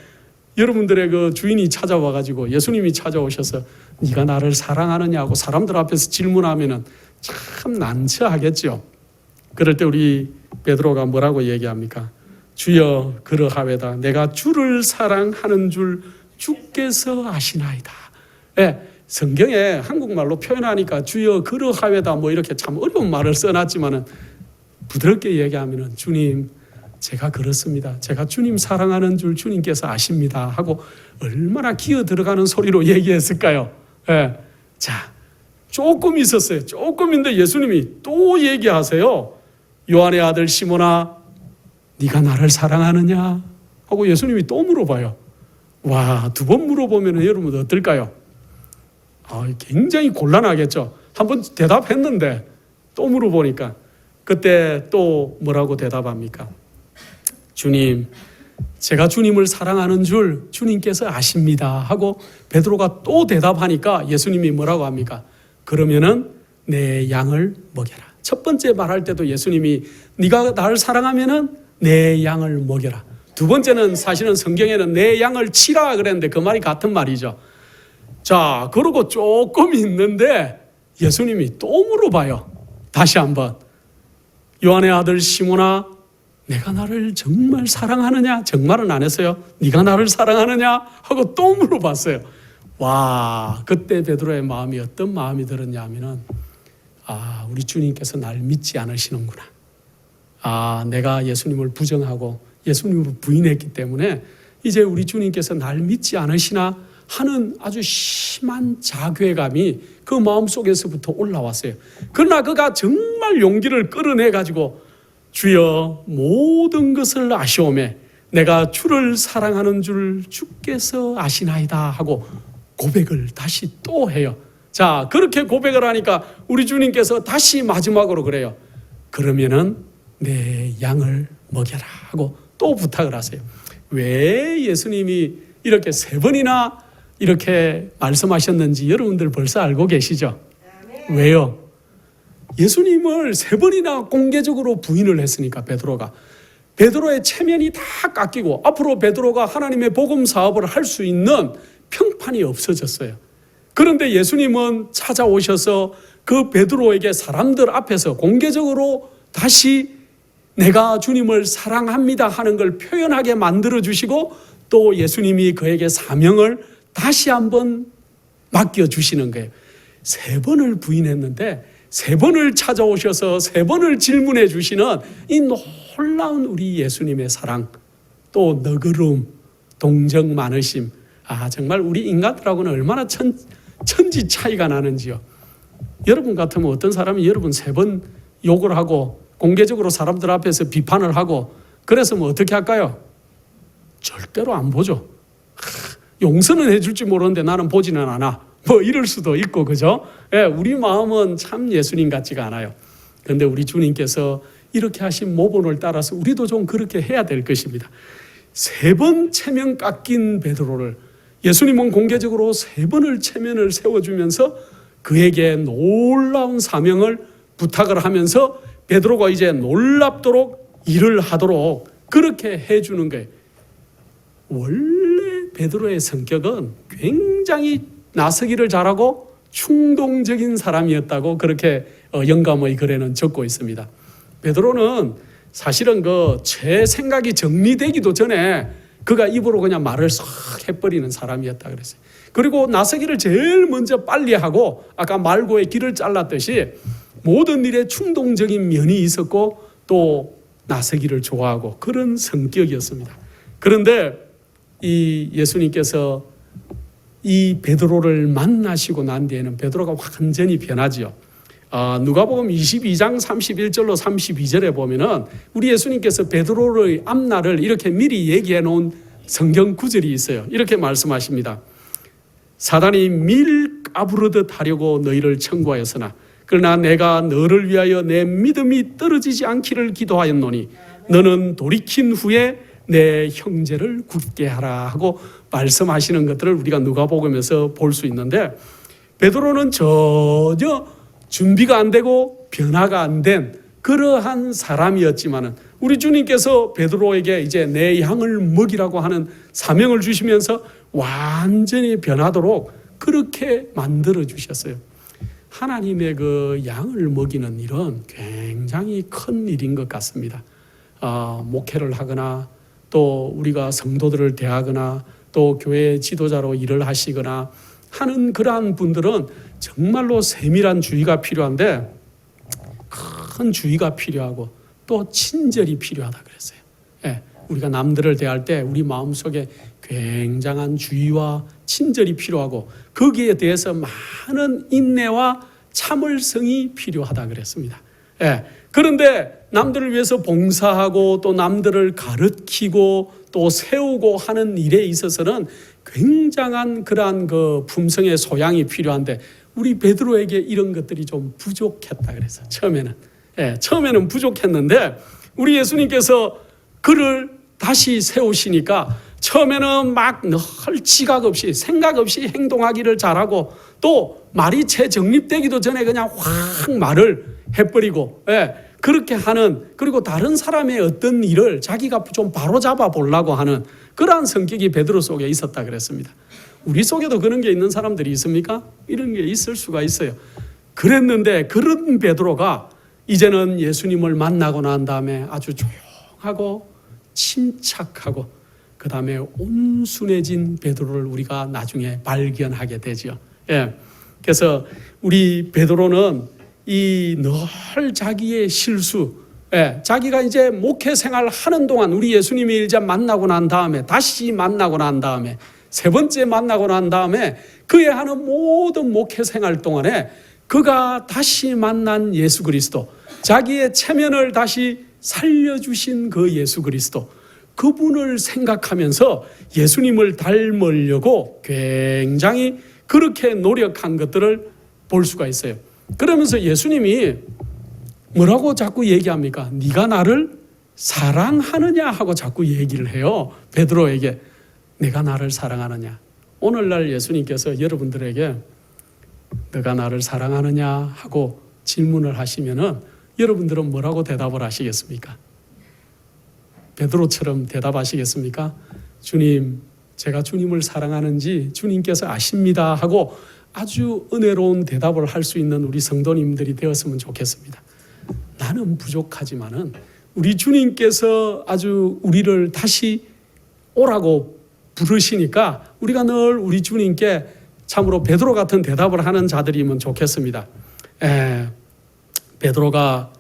여러분들의 그 주인이 찾아와가지고 예수님이 찾아오셔서 네가 나를 사랑하느냐고 사람들 앞에서 질문하면은 참 난처하겠죠. 그럴 때 우리 베드로가 뭐라고 얘기합니까? 주여 그러하외다. 내가 주를 사랑하는 줄 주께서 아시나이다. 예, 성경에 한국말로 표현하니까 주여 그러하외다 뭐 이렇게 참 어려운 말을 써놨지만은 부드럽게 얘기하면은 주님 제가 그렇습니다. 제가 주님 사랑하는 줄 주님께서 아십니다 하고 얼마나 기어 들어가는 소리로 얘기했을까요? 예. 자, 조금 있었어요. 조금인데 예수님이 또 얘기하세요. 요한의 아들 시몬아, 네가 나를 사랑하느냐? 하고 예수님이 또 물어봐요. 와, 2번 물어보면 여러분 어떨까요? 굉장히 곤란하겠죠. 한번 대답했는데 또 물어보니까 그때 또 뭐라고 대답합니까? 주님, 제가 주님을 사랑하는 줄 주님께서 아십니다 하고 베드로가 또 대답하니까 예수님이 뭐라고 합니까? 그러면은 내 양을 먹여라. 첫 번째 말할 때도 예수님이 네가 나를 사랑하면은 내 양을 먹여라. 2번째는 사실은 성경에는 내 양을 치라 그랬는데 그 말이 같은 말이죠. 자, 그러고 조금 있는데 예수님이 또 물어봐요. 다시 한번. 요한의 아들 시몬아, 내가 나를 정말 사랑하느냐? 정말은 안 했어요. 네가 나를 사랑하느냐? 하고 또 물어봤어요. 와, 그때 베드로의 마음이 어떤 마음이 들었냐면은 우리 주님께서 날 믿지 않으시는구나. 내가 예수님을 부정하고 예수님을 부인했기 때문에 이제 우리 주님께서 날 믿지 않으시나 하는 아주 심한 자괴감이 그 마음속에서부터 올라왔어요. 그러나 그가 정말 용기를 끌어내가지고 주여 모든 것을 아시오매 내가 주를 사랑하는 줄 주께서 아시나이다 하고 고백을 다시 또 해요. 자, 그렇게 고백을 하니까 우리 주님께서 다시 마지막으로 그래요. 그러면은 내 양을 먹여라 하고 또 부탁을 하세요. 왜 예수님이 이렇게 3번이나 이렇게 말씀하셨는지 여러분들 벌써 알고 계시죠? 왜요? 예수님을 3번이나 공개적으로 부인을 했으니까 베드로의 체면이 다 깎이고 앞으로 베드로가 하나님의 복음 사업을 할 수 있는 평판이 없어졌어요. 그런데 예수님은 찾아오셔서 그 베드로에게 사람들 앞에서 공개적으로 다시 내가 주님을 사랑합니다 하는 걸 표현하게 만들어주시고 또 예수님이 그에게 사명을 다시 한번 맡겨주시는 거예요. 3번을 부인했는데 3번을 찾아오셔서 3번을 질문해 주시는 이 놀라운 우리 예수님의 사랑, 또 너그러움, 동정 많으심. 정말 우리 인간들하고는 얼마나 천지 차이가 나는지요. 여러분 같으면 어떤 사람이 여러분 3번 욕을 하고 공개적으로 사람들 앞에서 비판을 하고 그래서 뭐 어떻게 할까요? 절대로 안 보죠. 용서는 해줄지 모르는데 나는 보지는 않아. 뭐 이럴 수도 있고, 그죠? 예, 우리 마음은 참 예수님 같지가 않아요. 그런데 우리 주님께서 이렇게 하신 모본을 따라서 우리도 좀 그렇게 해야 될 것입니다. 3번 체면 깎인 베드로를 예수님은 공개적으로 3번을 체면을 세워주면서 그에게 놀라운 사명을 부탁을 하면서 베드로가 이제 놀랍도록 일을 하도록 그렇게 해주는 거예요. 원래 베드로의 성격은 굉장히 나서기를 잘하고 충동적인 사람이었다고 그렇게 영감의 글에는 적고 있습니다. 베드로는 사실은 제 생각이 정리되기도 전에 그가 입으로 그냥 말을 싹 해버리는 사람이었다 그랬어요. 그리고 나서기를 제일 먼저 빨리 하고 아까 말고의 길을 잘랐듯이 모든 일에 충동적인 면이 있었고 또 나서기를 좋아하고 그런 성격이었습니다. 그런데 이 예수님께서 이 베드로를 만나시고 난 뒤에는 베드로가 완전히 변하지요. 누가복음 22장 31절로 32절에 보면은 우리 예수님께서 베드로의 앞날을 이렇게 미리 얘기해 놓은 성경 구절이 있어요. 이렇게 말씀하십니다. 사단이 밀 까부르듯 하려고 너희를 청구하였으나 그러나 내가 너를 위하여 내 믿음이 떨어지지 않기를 기도하였노니 너는 돌이킨 후에 내 형제를 굳게 하라 하고 말씀하시는 것들을 우리가 누가복음에서 볼 수 있는데 베드로는 전혀 준비가 안 되고 변화가 안 된 그러한 사람이었지만은 우리 주님께서 베드로에게 이제 내 양을 먹이라고 하는 사명을 주시면서 완전히 변하도록 그렇게 만들어 주셨어요. 하나님의 그 양을 먹이는 일은 굉장히 큰 일인 것 같습니다. 목회를 하거나 또 우리가 성도들을 대하거나 또 교회 지도자로 일을 하시거나 하는 그러한 분들은 정말로 세밀한 주의가 필요한데 큰 주의가 필요하고 또 친절이 필요하다 그랬어요. 예, 우리가 남들을 대할 때 우리 마음속에 굉장한 주의와 친절이 필요하고 거기에 대해서 많은 인내와 참을성이 필요하다 그랬습니다. 예, 그런데 남들을 위해서 봉사하고 또 남들을 가르치고 또 세우고 하는 일에 있어서는 굉장한 그러한 그 품성의 소양이 필요한데 우리 베드로에게 이런 것들이 좀 부족했다 그래서 처음에는 부족했는데 우리 예수님께서 그를 다시 세우시니까 처음에는 막 늘 지각 없이 생각 없이 행동하기를 잘하고 또 말이 채 정립되기도 전에 그냥 확 말을 해버리고 그렇게 하는 그리고 다른 사람의 어떤 일을 자기가 좀 바로잡아 보려고 하는 그러한 성격이 베드로 속에 있었다 그랬습니다. 우리 속에도 그런 게 있는 사람들이 있습니까? 이런 게 있을 수가 있어요. 그랬는데 그런 베드로가 이제는 예수님을 만나고 난 다음에 아주 조용하고 침착하고 그 다음에 온순해진 베드로를 우리가 나중에 발견하게 되죠. 그래서 우리 베드로는 이 늘 자기의 실수, 자기가 이제 목회 생활 하는 동안 우리 예수님이 이제 만나고 난 다음에 다시 만나고 난 다음에 세 번째 만나고 난 다음에 그의 하는 모든 목회 생활 동안에 그가 다시 만난 예수 그리스도, 자기의 체면을 다시 살려주신 그 예수 그리스도, 그분을 생각하면서 예수님을 닮으려고 굉장히 그렇게 노력한 것들을 볼 수가 있어요. 그러면서 예수님이 뭐라고 자꾸 얘기합니까? 네가 나를 사랑하느냐 하고 자꾸 얘기를 해요. 베드로에게 내가 나를 사랑하느냐. 오늘날 예수님께서 여러분들에게 너가 나를 사랑하느냐 하고 질문을 하시면은 여러분들은 뭐라고 대답을 하시겠습니까? 베드로처럼 대답하시겠습니까? 주님, 제가 주님을 사랑하는지 주님께서 아십니다 하고 아주 은혜로운 대답을 할 수 있는 우리 성도님들이 되었으면 좋겠습니다. 나는 부족하지만은 우리 주님께서 아주 우리를 다시 오라고 부르시니까 우리가 늘 우리 주님께 참으로 베드로 같은 대답을 하는 자들이면 좋겠습니다. 베드로가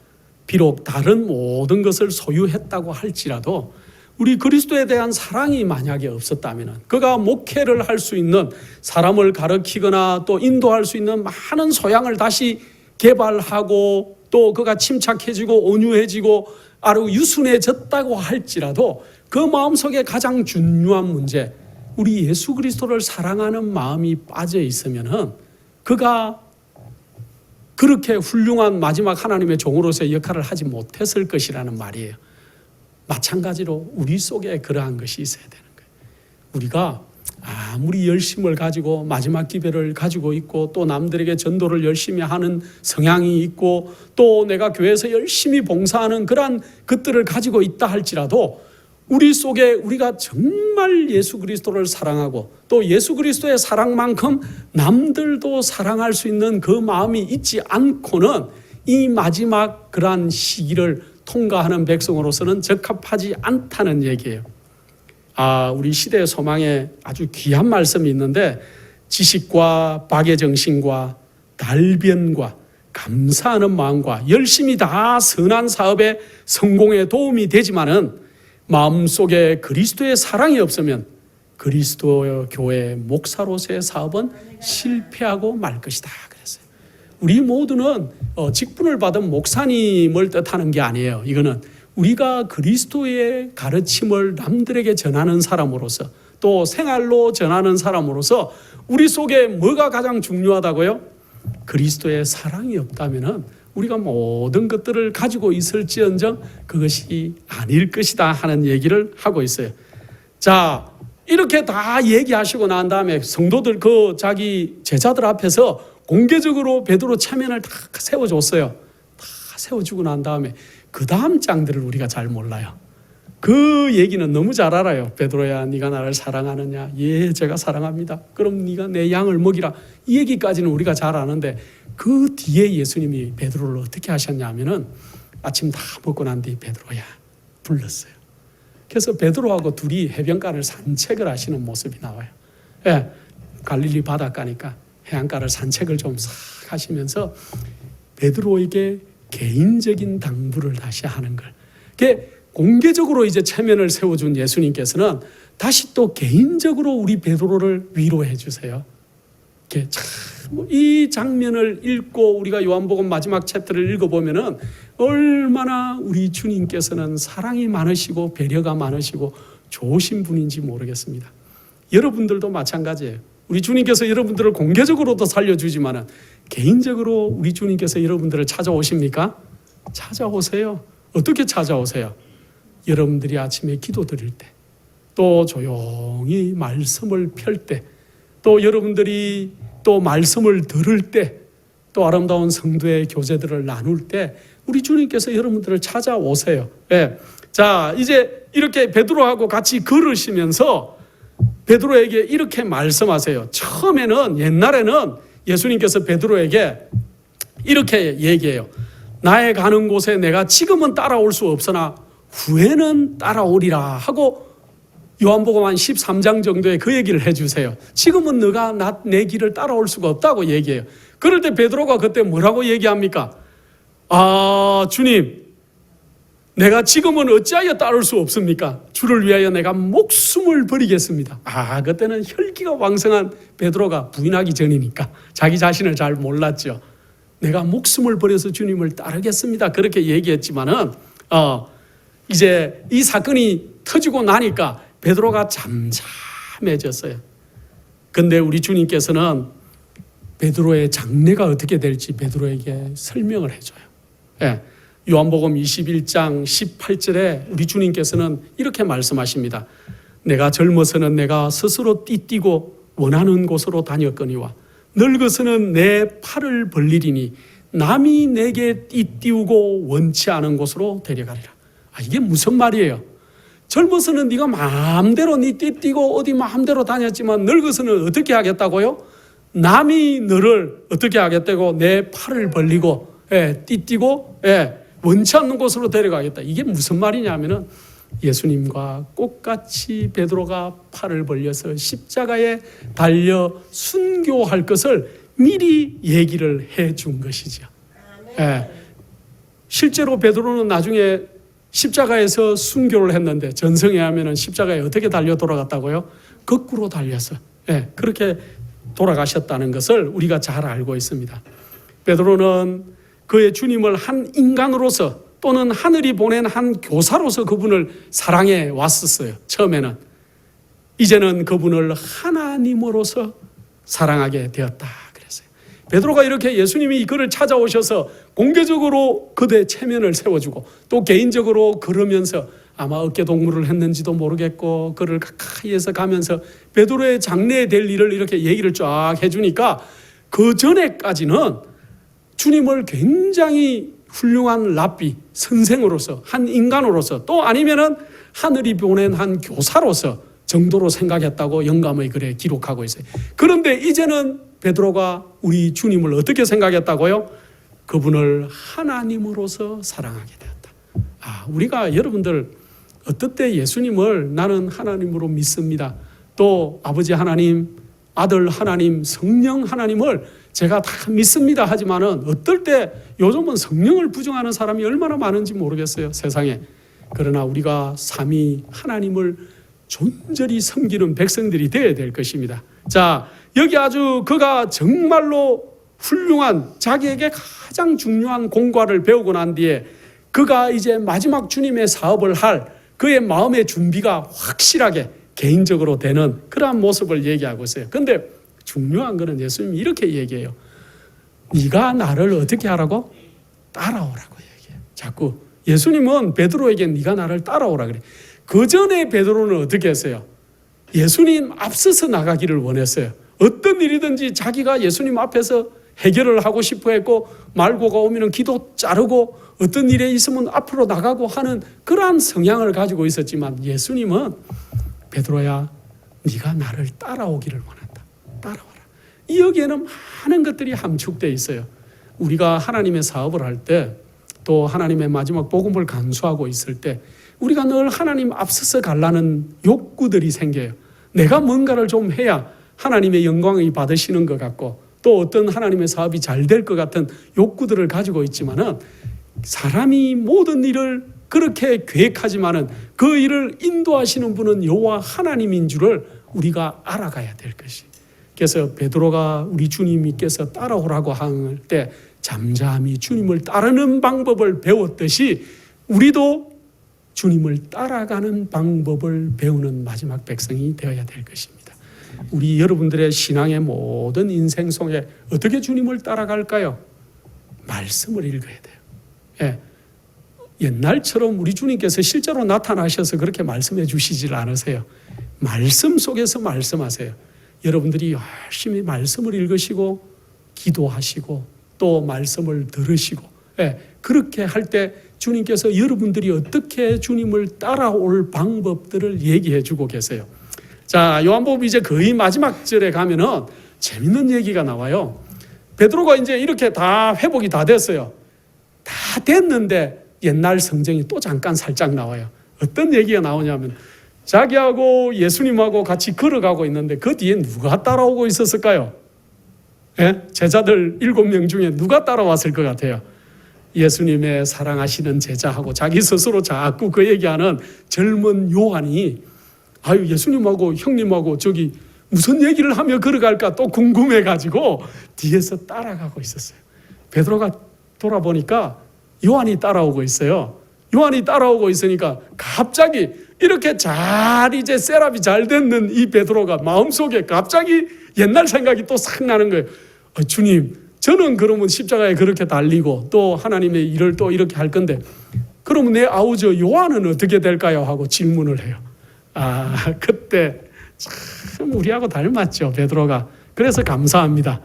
비록 다른 모든 것을 소유했다고 할지라도 우리 그리스도에 대한 사랑이 만약에 없었다면 그가 목회를 할 수 있는 사람을 가르치거나 또 인도할 수 있는 많은 소양을 다시 개발하고 또 그가 침착해지고 온유해지고 아주 유순해졌다고 할지라도 그 마음속에 가장 중요한 문제, 우리 예수 그리스도를 사랑하는 마음이 빠져 있으면은 그가 그렇게 훌륭한 마지막 하나님의 종으로서의 역할을 하지 못했을 것이라는 말이에요. 마찬가지로 우리 속에 그러한 것이 있어야 되는 거예요. 우리가 아무리 열심을 가지고 마지막 기별을 가지고 있고 또 남들에게 전도를 열심히 하는 성향이 있고 또 내가 교회에서 열심히 봉사하는 그러한 것들을 가지고 있다 할지라도 우리 속에 우리가 정말 예수 그리스도를 사랑하고 또 예수 그리스도의 사랑만큼 남들도 사랑할 수 있는 그 마음이 있지 않고는 이 마지막 그러한 시기를 통과하는 백성으로서는 적합하지 않다는 얘기예요. 우리 시대의 소망에 아주 귀한 말씀이 있는데 지식과 박의 정신과 달변과 감사하는 마음과 열심히 다 선한 사업에 성공에 도움이 되지만은 마음속에 그리스도의 사랑이 없으면 그리스도 교회 목사로서의 사업은 실패하고 말 것이다 그랬어요. 우리 모두는 직분을 받은 목사님을 뜻하는 게 아니에요. 이거는 우리가 그리스도의 가르침을 남들에게 전하는 사람으로서 또 생활로 전하는 사람으로서 우리 속에 뭐가 가장 중요하다고요? 그리스도의 사랑이 없다면은 우리가 모든 것들을 가지고 있을지언정 그것이 아닐 것이다 하는 얘기를 하고 있어요. 자, 이렇게 다 얘기하시고 난 다음에 성도들 자기 제자들 앞에서 공개적으로 베드로 체면을 다 세워줬어요. 다 세워주고 난 다음에 그 다음 장들을 우리가 잘 몰라요. 그 얘기는 너무 잘 알아요. 베드로야, 네가 나를 사랑하느냐? 예, 제가 사랑합니다. 그럼 네가 내 양을 먹이라. 이 얘기까지는 우리가 잘 아는데 그 뒤에 예수님이 베드로를 어떻게 하셨냐면은 아침 다 먹고 난 뒤에 베드로야 불렀어요. 그래서 베드로하고 둘이 해변가를 산책을 하시는 모습이 나와요. 예, 갈릴리 바닷가니까 해안가를 산책을 좀 싹 하시면서 베드로에게 개인적인 당부를 다시 하는 걸. 그게 공개적으로 이제 체면을 세워준 예수님께서는 다시 또 개인적으로 우리 베드로를 위로해 주세요. 이 장면을 읽고 우리가 요한복음 마지막 챕터를 읽어보면은 얼마나 우리 주님께서는 사랑이 많으시고 배려가 많으시고 좋으신 분인지 모르겠습니다. 여러분들도 마찬가지예요. 우리 주님께서 여러분들을 공개적으로도 살려주지만은 개인적으로 우리 주님께서 여러분들을 찾아오십니까? 찾아오세요. 어떻게 찾아오세요? 여러분들이 아침에 기도드릴 때, 또 조용히 말씀을 펼 때, 또 여러분들이 또 말씀을 들을 때, 또 아름다운 성도의 교제들을 나눌 때 우리 주님께서 여러분들을 찾아오세요. 네. 자, 이제 이렇게 베드로하고 같이 걸으시면서 베드로에게 이렇게 말씀하세요. 처음에는 옛날에는 예수님께서 베드로에게 이렇게 얘기해요. 나의 가는 곳에 내가 지금은 따라올 수 없으나 후에는 따라오리라 하고 요한복음 한 13장 정도에 그 얘기를 해주세요. 지금은 너가 내 길을 따라올 수가 없다고 얘기해요. 그럴 때 베드로가 그때 뭐라고 얘기합니까? 주님, 내가 지금은 어찌하여 따를 수 없습니까? 주를 위하여 내가 목숨을 버리겠습니다. 그때는 혈기가 왕성한 베드로가 부인하기 전이니까 자기 자신을 잘 몰랐죠. 내가 목숨을 버려서 주님을 따르겠습니다. 그렇게 얘기했지만은 이제 이 사건이 터지고 나니까 베드로가 잠잠해졌어요. 근데 우리 주님께서는 베드로의 장래가 어떻게 될지 베드로에게 설명을 해줘요. 예, 요한복음 21장 18절에 우리 주님께서는 이렇게 말씀하십니다. 내가 젊어서는 내가 스스로 띠뛰고 원하는 곳으로 다녔거니와 늙어서는 내 팔을 벌리리니 남이 내게 띠띠우고 원치 않은 곳으로 데려가리라. 이게 무슨 말이에요? 젊어서는 네가 마음대로 네 띠뛰고 어디 마음대로 다녔지만 늙어서는 어떻게 하겠다고요? 남이 너를 어떻게 하겠다고 내 팔을 벌리고 띠뛰고 원치 않는 곳으로 데려가겠다. 이게 무슨 말이냐면은 예수님과 똑같이 베드로가 팔을 벌려서 십자가에 달려 순교할 것을 미리 얘기를 해준 것이죠. 실제로 베드로는 나중에 십자가에서 순교를 했는데 전성에 하면은 십자가에 어떻게 달려 돌아갔다고요? 거꾸로 달려서 그렇게 돌아가셨다는 것을 우리가 잘 알고 있습니다. 베드로는 그의 주님을 한 인간으로서 또는 하늘이 보낸 한 교사로서 그분을 사랑해 왔었어요. 처음에는. 이제는 그분을 하나님으로서 사랑하게 되었다 그랬어요. 베드로가 이렇게 예수님이 그를 찾아오셔서 공개적으로 그대 체면을 세워주고 또 개인적으로 걸으면서 아마 어깨 동무를 했는지도 모르겠고 그를 가까이에서 가면서 베드로의 장래에 될 일을 이렇게 얘기를 쫙 해주니까 그 전에까지는 주님을 굉장히 훌륭한 랍비, 선생으로서 한 인간으로서 또 아니면은 하늘이 보낸 한 교사로서 정도로 생각했다고 영감의 글에 기록하고 있어요. 그런데 이제는 베드로가 우리 주님을 어떻게 생각했다고요? 그분을 하나님으로서 사랑하게 되었다. 우리가 여러분들 어떨 때 예수님을 나는 하나님으로 믿습니다. 또 아버지 하나님, 아들 하나님, 성령 하나님을 제가 다 믿습니다 하지만은 어떨 때 요즘은 성령을 부정하는 사람이 얼마나 많은지 모르겠어요, 세상에. 그러나 우리가 삼위 하나님을 존절히 섬기는 백성들이 되어야 될 것입니다. 자, 여기 아주 그가 정말로 훌륭한 자기에게 가장 중요한 공과를 배우고 난 뒤에 그가 이제 마지막 주님의 사업을 할 그의 마음의 준비가 확실하게 개인적으로 되는 그러한 모습을 얘기하고 있어요. 그런데 중요한 것은 예수님이 이렇게 얘기해요. 네가 나를 어떻게 하라고? 따라오라고 얘기해요. 자꾸 예수님은 베드로에게 네가 나를 따라오라 그래. 그 전에 베드로는 어떻게 했어요? 예수님 앞서서 나가기를 원했어요. 어떤 일이든지 자기가 예수님 앞에서 해결을 하고 싶어 했고 말고가 오면 기도 자르고 어떤 일에 있으면 앞으로 나가고 하는 그러한 성향을 가지고 있었지만 예수님은 베드로야 네가 나를 따라오기를 원한다. 따라와라. 이 여기에는 많은 것들이 함축되어 있어요. 우리가 하나님의 사업을 할 때 또 하나님의 마지막 복음을 간수하고 있을 때 우리가 늘 하나님 앞서서 가려는 욕구들이 생겨요. 내가 뭔가를 좀 해야 하나님의 영광을 받으시는 것 같고 또 어떤 하나님의 사업이 잘 될 것 같은 욕구들을 가지고 있지만은 사람이 모든 일을 그렇게 계획하지만은 그 일을 인도하시는 분은 여호와 하나님인 줄을 우리가 알아가야 될 것이. 그래서 베드로가 우리 주님께서 따라오라고 할 때 잠잠히 주님을 따르는 방법을 배웠듯이 우리도 주님을 따라가는 방법을 배우는 마지막 백성이 되어야 될 것입니다. 우리 여러분들의 신앙의 모든 인생 속에 어떻게 주님을 따라갈까요? 말씀을 읽어야 돼요. 예. 옛날처럼 우리 주님께서 실제로 나타나셔서 그렇게 말씀해 주시질 않으세요. 말씀 속에서 말씀하세요. 여러분들이 열심히 말씀을 읽으시고 기도하시고 또 말씀을 들으시고 그렇게 할 때 주님께서 여러분들이 어떻게 주님을 따라올 방법들을 얘기해 주고 계세요. 자, 요한복음 이제 거의 마지막 절에 가면은 재밌는 얘기가 나와요. 베드로가 이제 이렇게 다 회복이 다 됐어요. 다 됐는데 옛날 성경이 또 잠깐 살짝 나와요. 어떤 얘기가 나오냐면 자기하고 예수님하고 같이 걸어가고 있는데 그 뒤에 누가 따라오고 있었을까요? 제자들 7명 중에 누가 따라왔을 것 같아요? 예수님의 사랑하시는 제자하고 자기 스스로 자꾸 그 얘기하는 젊은 요한이 예수님하고 형님하고 저기 무슨 얘기를 하며 걸어갈까 또 궁금해가지고 뒤에서 따라가고 있었어요. 베드로가 돌아보니까 요한이 따라오고 있어요. 요한이 따라오고 있으니까 갑자기 이렇게 잘 이제 셋업이 잘 됐는 이 베드로가 마음속에 갑자기 옛날 생각이 또 싹 나는 거예요. 주님, 저는 그러면 십자가에 그렇게 달리고 또 하나님의 일을 또 이렇게 할 건데 그러면 내 아우저 요한은 어떻게 될까요? 하고 질문을 해요. 그때 참 우리하고 닮았죠, 베드로가. 그래서 감사합니다.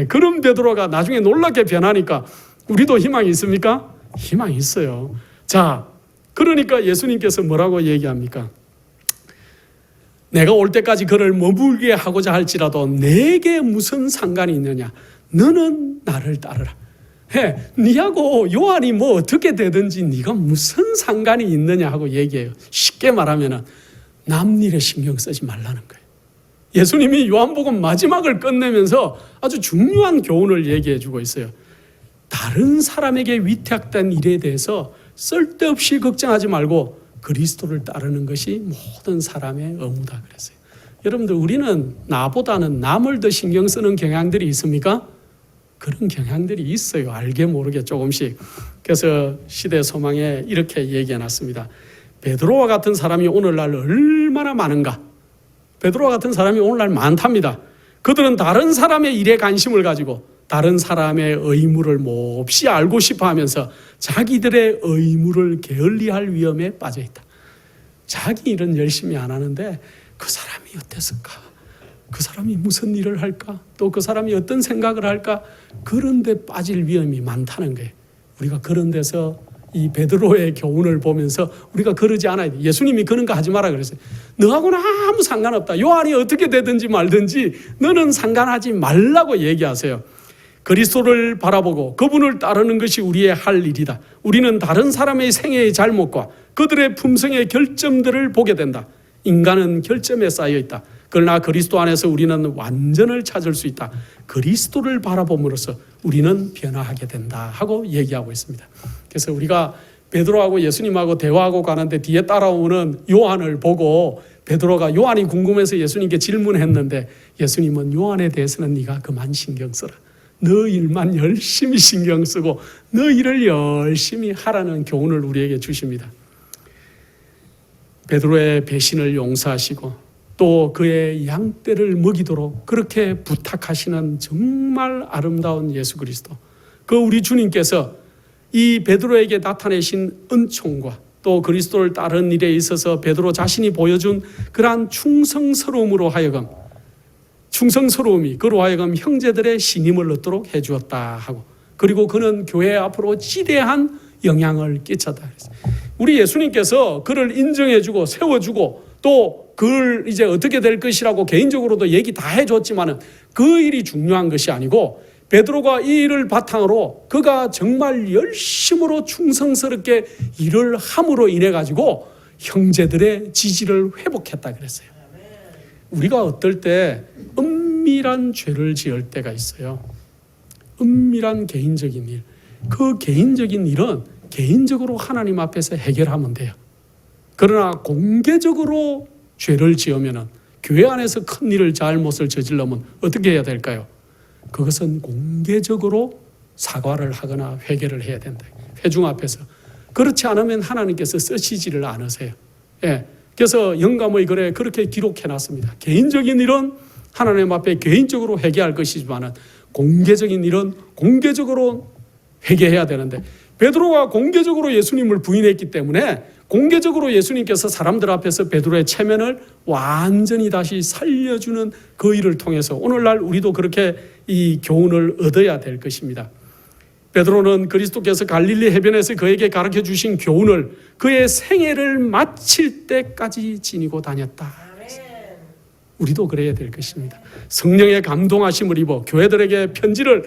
그런 베드로가 나중에 놀랍게 변하니까 우리도 희망이 있습니까? 희망이 있어요. 자, 그러니까 예수님께서 뭐라고 얘기합니까? 내가 올 때까지 그를 머물게 하고자 할지라도 내게 무슨 상관이 있느냐? 너는 나를 따르라. 니하고 요한이 뭐 어떻게 되든지 네가 무슨 상관이 있느냐 하고 얘기해요. 쉽게 말하면 남 일에 신경 쓰지 말라는 거예요. 예수님이 요한복음 마지막을 끝내면서 아주 중요한 교훈을 얘기해 주고 있어요. 다른 사람에게 위탁된 일에 대해서 쓸데없이 걱정하지 말고 그리스도를 따르는 것이 모든 사람의 의무다 그랬어요. 여러분들 우리는 나보다는 남을 더 신경 쓰는 경향들이 있습니까? 그런 경향들이 있어요. 알게 모르게 조금씩. 그래서 시대 소망에 이렇게 얘기해 놨습니다. 베드로와 같은 사람이 오늘날 얼마나 많은가? 베드로와 같은 사람이 오늘날 많답니다. 그들은 다른 사람의 일에 관심을 가지고 다른 사람의 의무를 몹시 알고 싶어 하면서 자기들의 의무를 게을리할 위험에 빠져 있다. 자기 일은 열심히 안 하는데 그 사람이 어땠을까? 그 사람이 무슨 일을 할까? 또 그 사람이 어떤 생각을 할까? 그런 데 빠질 위험이 많다는 거예요. 우리가 그런 데서 이 베드로의 교훈을 보면서 우리가 그러지 않아야 돼. 예수님이 그런 거 하지 마라 그랬어요. 너하고는 아무 상관없다. 요한이 어떻게 되든지 말든지 너는 상관하지 말라고 얘기하세요. 그리스도를 바라보고 그분을 따르는 것이 우리의 할 일이다. 우리는 다른 사람의 생애의 잘못과 그들의 품성의 결점들을 보게 된다. 인간은 결점에 쌓여 있다. 그러나 그리스도 안에서 우리는 완전을 찾을 수 있다. 그리스도를 바라봄으로써 우리는 변화하게 된다 하고 얘기하고 있습니다. 그래서 우리가 베드로하고 예수님하고 대화하고 가는데 뒤에 따라오는 요한을 보고 베드로가 요한이 궁금해서 예수님께 질문했는데 예수님은 요한에 대해서는 네가 그만 신경 써라. 너 일만 열심히 신경 쓰고 너 일을 열심히 하라는 교훈을 우리에게 주십니다. 베드로의 배신을 용서하시고 또 그의 양떼를 먹이도록 그렇게 부탁하시는 정말 아름다운 예수 그리스도. 그 우리 주님께서 이 베드로에게 나타내신 은총과 또 그리스도를 따르는 일에 있어서 베드로 자신이 보여준 그러한 충성스러움이 그로 하여금 형제들의 신임을 얻도록 해주었다 하고, 그리고 그는 교회 앞으로 지대한 영향을 끼쳤다. 우리 예수님께서 그를 인정해주고 세워주고 또 그를 이제 어떻게 될 것이라고 개인적으로도 얘기 다 해줬지만은 그 일이 중요한 것이 아니고 베드로가 이 일을 바탕으로 그가 정말 열심으로 충성스럽게 일을 함으로 인해 가지고 형제들의 지지를 회복했다 그랬어요. 우리가 어떨 때 은밀한 죄를 지을 때가 있어요. 은밀한 개인적인 일. 그 개인적인 일은 개인적으로 하나님 앞에서 해결하면 돼요. 그러나 공개적으로 죄를 지으면 교회 안에서 큰 일을 잘못을 저질러면 어떻게 해야 될까요? 그것은 공개적으로 사과를 하거나 회개를 해야 된다. 회중 앞에서. 그렇지 않으면 하나님께서 쓰시지를 않으세요. 예. 그래서 영감의 글에 그렇게 기록해놨습니다. 개인적인 일은 하나님 앞에 개인적으로 회개할 것이지만 공개적인 일은 공개적으로 회개해야 되는데 베드로가 공개적으로 예수님을 부인했기 때문에 공개적으로 예수님께서 사람들 앞에서 베드로의 체면을 완전히 다시 살려주는 그 일을 통해서 오늘날 우리도 그렇게 이 교훈을 얻어야 될 것입니다. 베드로는 그리스도께서 갈릴리 해변에서 그에게 가르쳐 주신 교훈을 그의 생애를 마칠 때까지 지니고 다녔다. 우리도 그래야 될 것입니다. 성령의 감동하심을 입어 교회들에게 편지를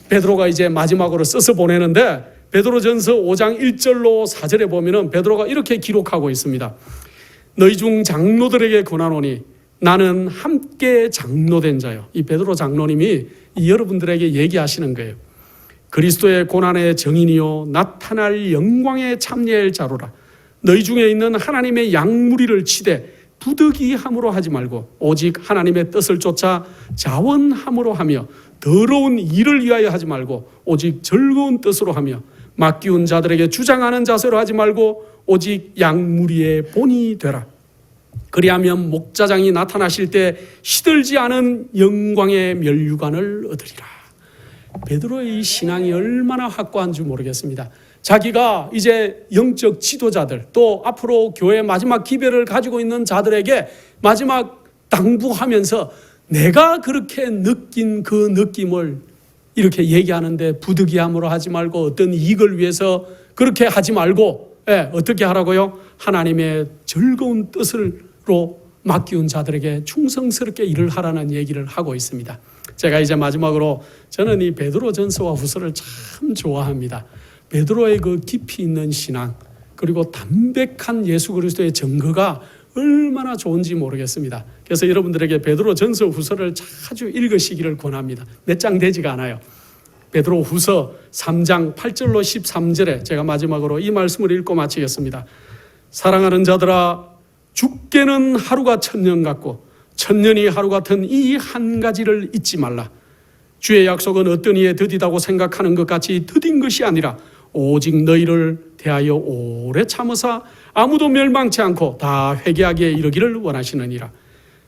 베드로가 이제 마지막으로 써서 보내는데 베드로전서 5장 1절로 4절에 보면은 베드로가 이렇게 기록하고 있습니다. 너희 중 장로들에게 권하노니 나는 함께 장로된 자요. 이 베드로 장로님이 이 여러분들에게 얘기하시는 거예요. 그리스도의 고난의 정인이요 나타날 영광에 참여할 자로라. 너희 중에 있는 하나님의 양무리를 치되 부득이함으로 하지 말고 오직 하나님의 뜻을 쫓아 자원함으로 하며 더러운 일을 위하여 하지 말고 오직 즐거운 뜻으로 하며 맡기운 자들에게 주장하는 자세로 하지 말고 오직 양무리의 본이 되라. 그리하면 목자장이 나타나실 때 시들지 않은 영광의 면류관을 얻으리라. 베드로의 이 신앙이 얼마나 확고한 줄 모르겠습니다. 자기가 이제 영적 지도자들 또 앞으로 교회 마지막 기별을 가지고 있는 자들에게 마지막 당부하면서 내가 그렇게 느낀 그 느낌을 이렇게 얘기하는데 부득이함으로 하지 말고 어떤 이익을 위해서 그렇게 하지 말고 어떻게 하라고요? 하나님의 즐거운 뜻으로 맡기운 자들에게 충성스럽게 일을 하라는 얘기를 하고 있습니다. 제가 이제 마지막으로 저는 이 베드로전서와 후서를 참 좋아합니다. 베드로의 그 깊이 있는 신앙 그리고 담백한 예수 그리스도의 증거가 얼마나 좋은지 모르겠습니다. 그래서 여러분들에게 베드로전서 후서를 자주 읽으시기를 권합니다. 몇 장 되지가 않아요. 베드로 후서 3장 8절로 13절에 제가 마지막으로 이 말씀을 읽고 마치겠습니다. 사랑하는 자들아 죽게는 하루가 천년 같고 천년이 하루 같은 이 한 가지를 잊지 말라. 주의 약속은 어떤 이에 더디다고 생각하는 것 같이 더딘 것이 아니라 오직 너희를 대하여 오래 참으사 아무도 멸망치 않고 다 회개하기에 이르기를 원하시느니라.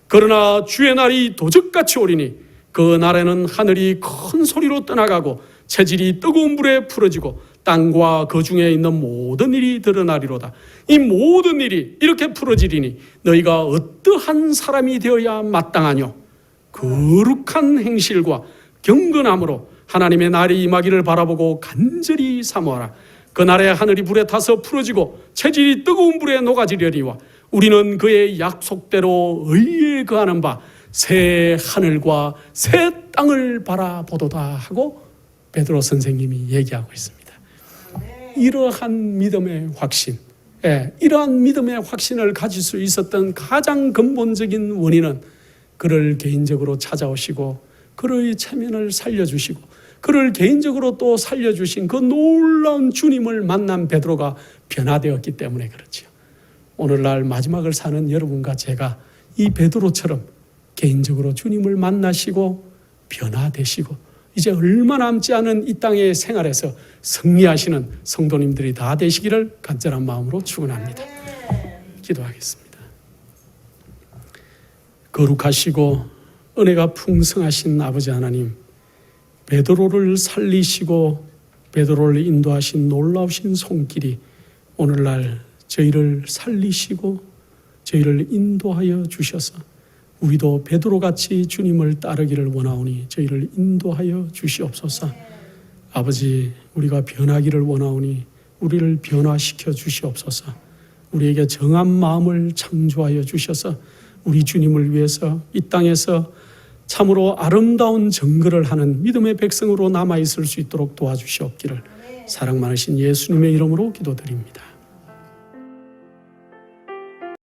그러나 주의 날이 도적같이 오리니 그 날에는 하늘이 큰 소리로 떠나가고 체질이 뜨거운 불에 풀어지고 땅과 그 중에 있는 모든 일이 드러나리로다. 이 모든 일이 이렇게 풀어지리니 너희가 어떠한 사람이 되어야 마땅하뇨. 거룩한 행실과 경건함으로 하나님의 날이 임하기를 바라보고 간절히 사모하라. 그날에 하늘이 불에 타서 풀어지고 체질이 뜨거운 불에 녹아지려니와 우리는 그의 약속대로 의에 거하는 바 새 하늘과 새 땅을 바라보도다 하고 베드로 선생님이 얘기하고 있습니다. 이러한 믿음의 확신, 이러한 믿음의 확신을 가질 수 있었던 가장 근본적인 원인은 그를 개인적으로 찾아오시고 그의 체면을 살려주시고 그를 개인적으로 또 살려주신 그 놀라운 주님을 만난 베드로가 변화되었기 때문에 그렇지요. 오늘날 마지막을 사는 여러분과 제가 이 베드로처럼 개인적으로 주님을 만나시고 변화되시고 이제 얼마 남지 않은 이 땅의 생활에서 승리하시는 성도님들이 다 되시기를 간절한 마음으로 축원합니다. 기도하겠습니다. 거룩하시고 은혜가 풍성하신 아버지 하나님, 베드로를 살리시고 베드로를 인도하신 놀라우신 손길이 오늘날 저희를 살리시고 저희를 인도하여 주셔서 우리도 베드로같이 주님을 따르기를 원하오니 저희를 인도하여 주시옵소서. 아버지, 우리가 변하기를 원하오니 우리를 변화시켜 주시옵소서. 우리에게 정한 마음을 창조하여 주셔서 우리 주님을 위해서 이 땅에서 참으로 아름다운 정글을 하는 믿음의 백성으로 남아있을 수 있도록 도와주시옵기를 사랑 많으신 예수님의 이름으로 기도드립니다.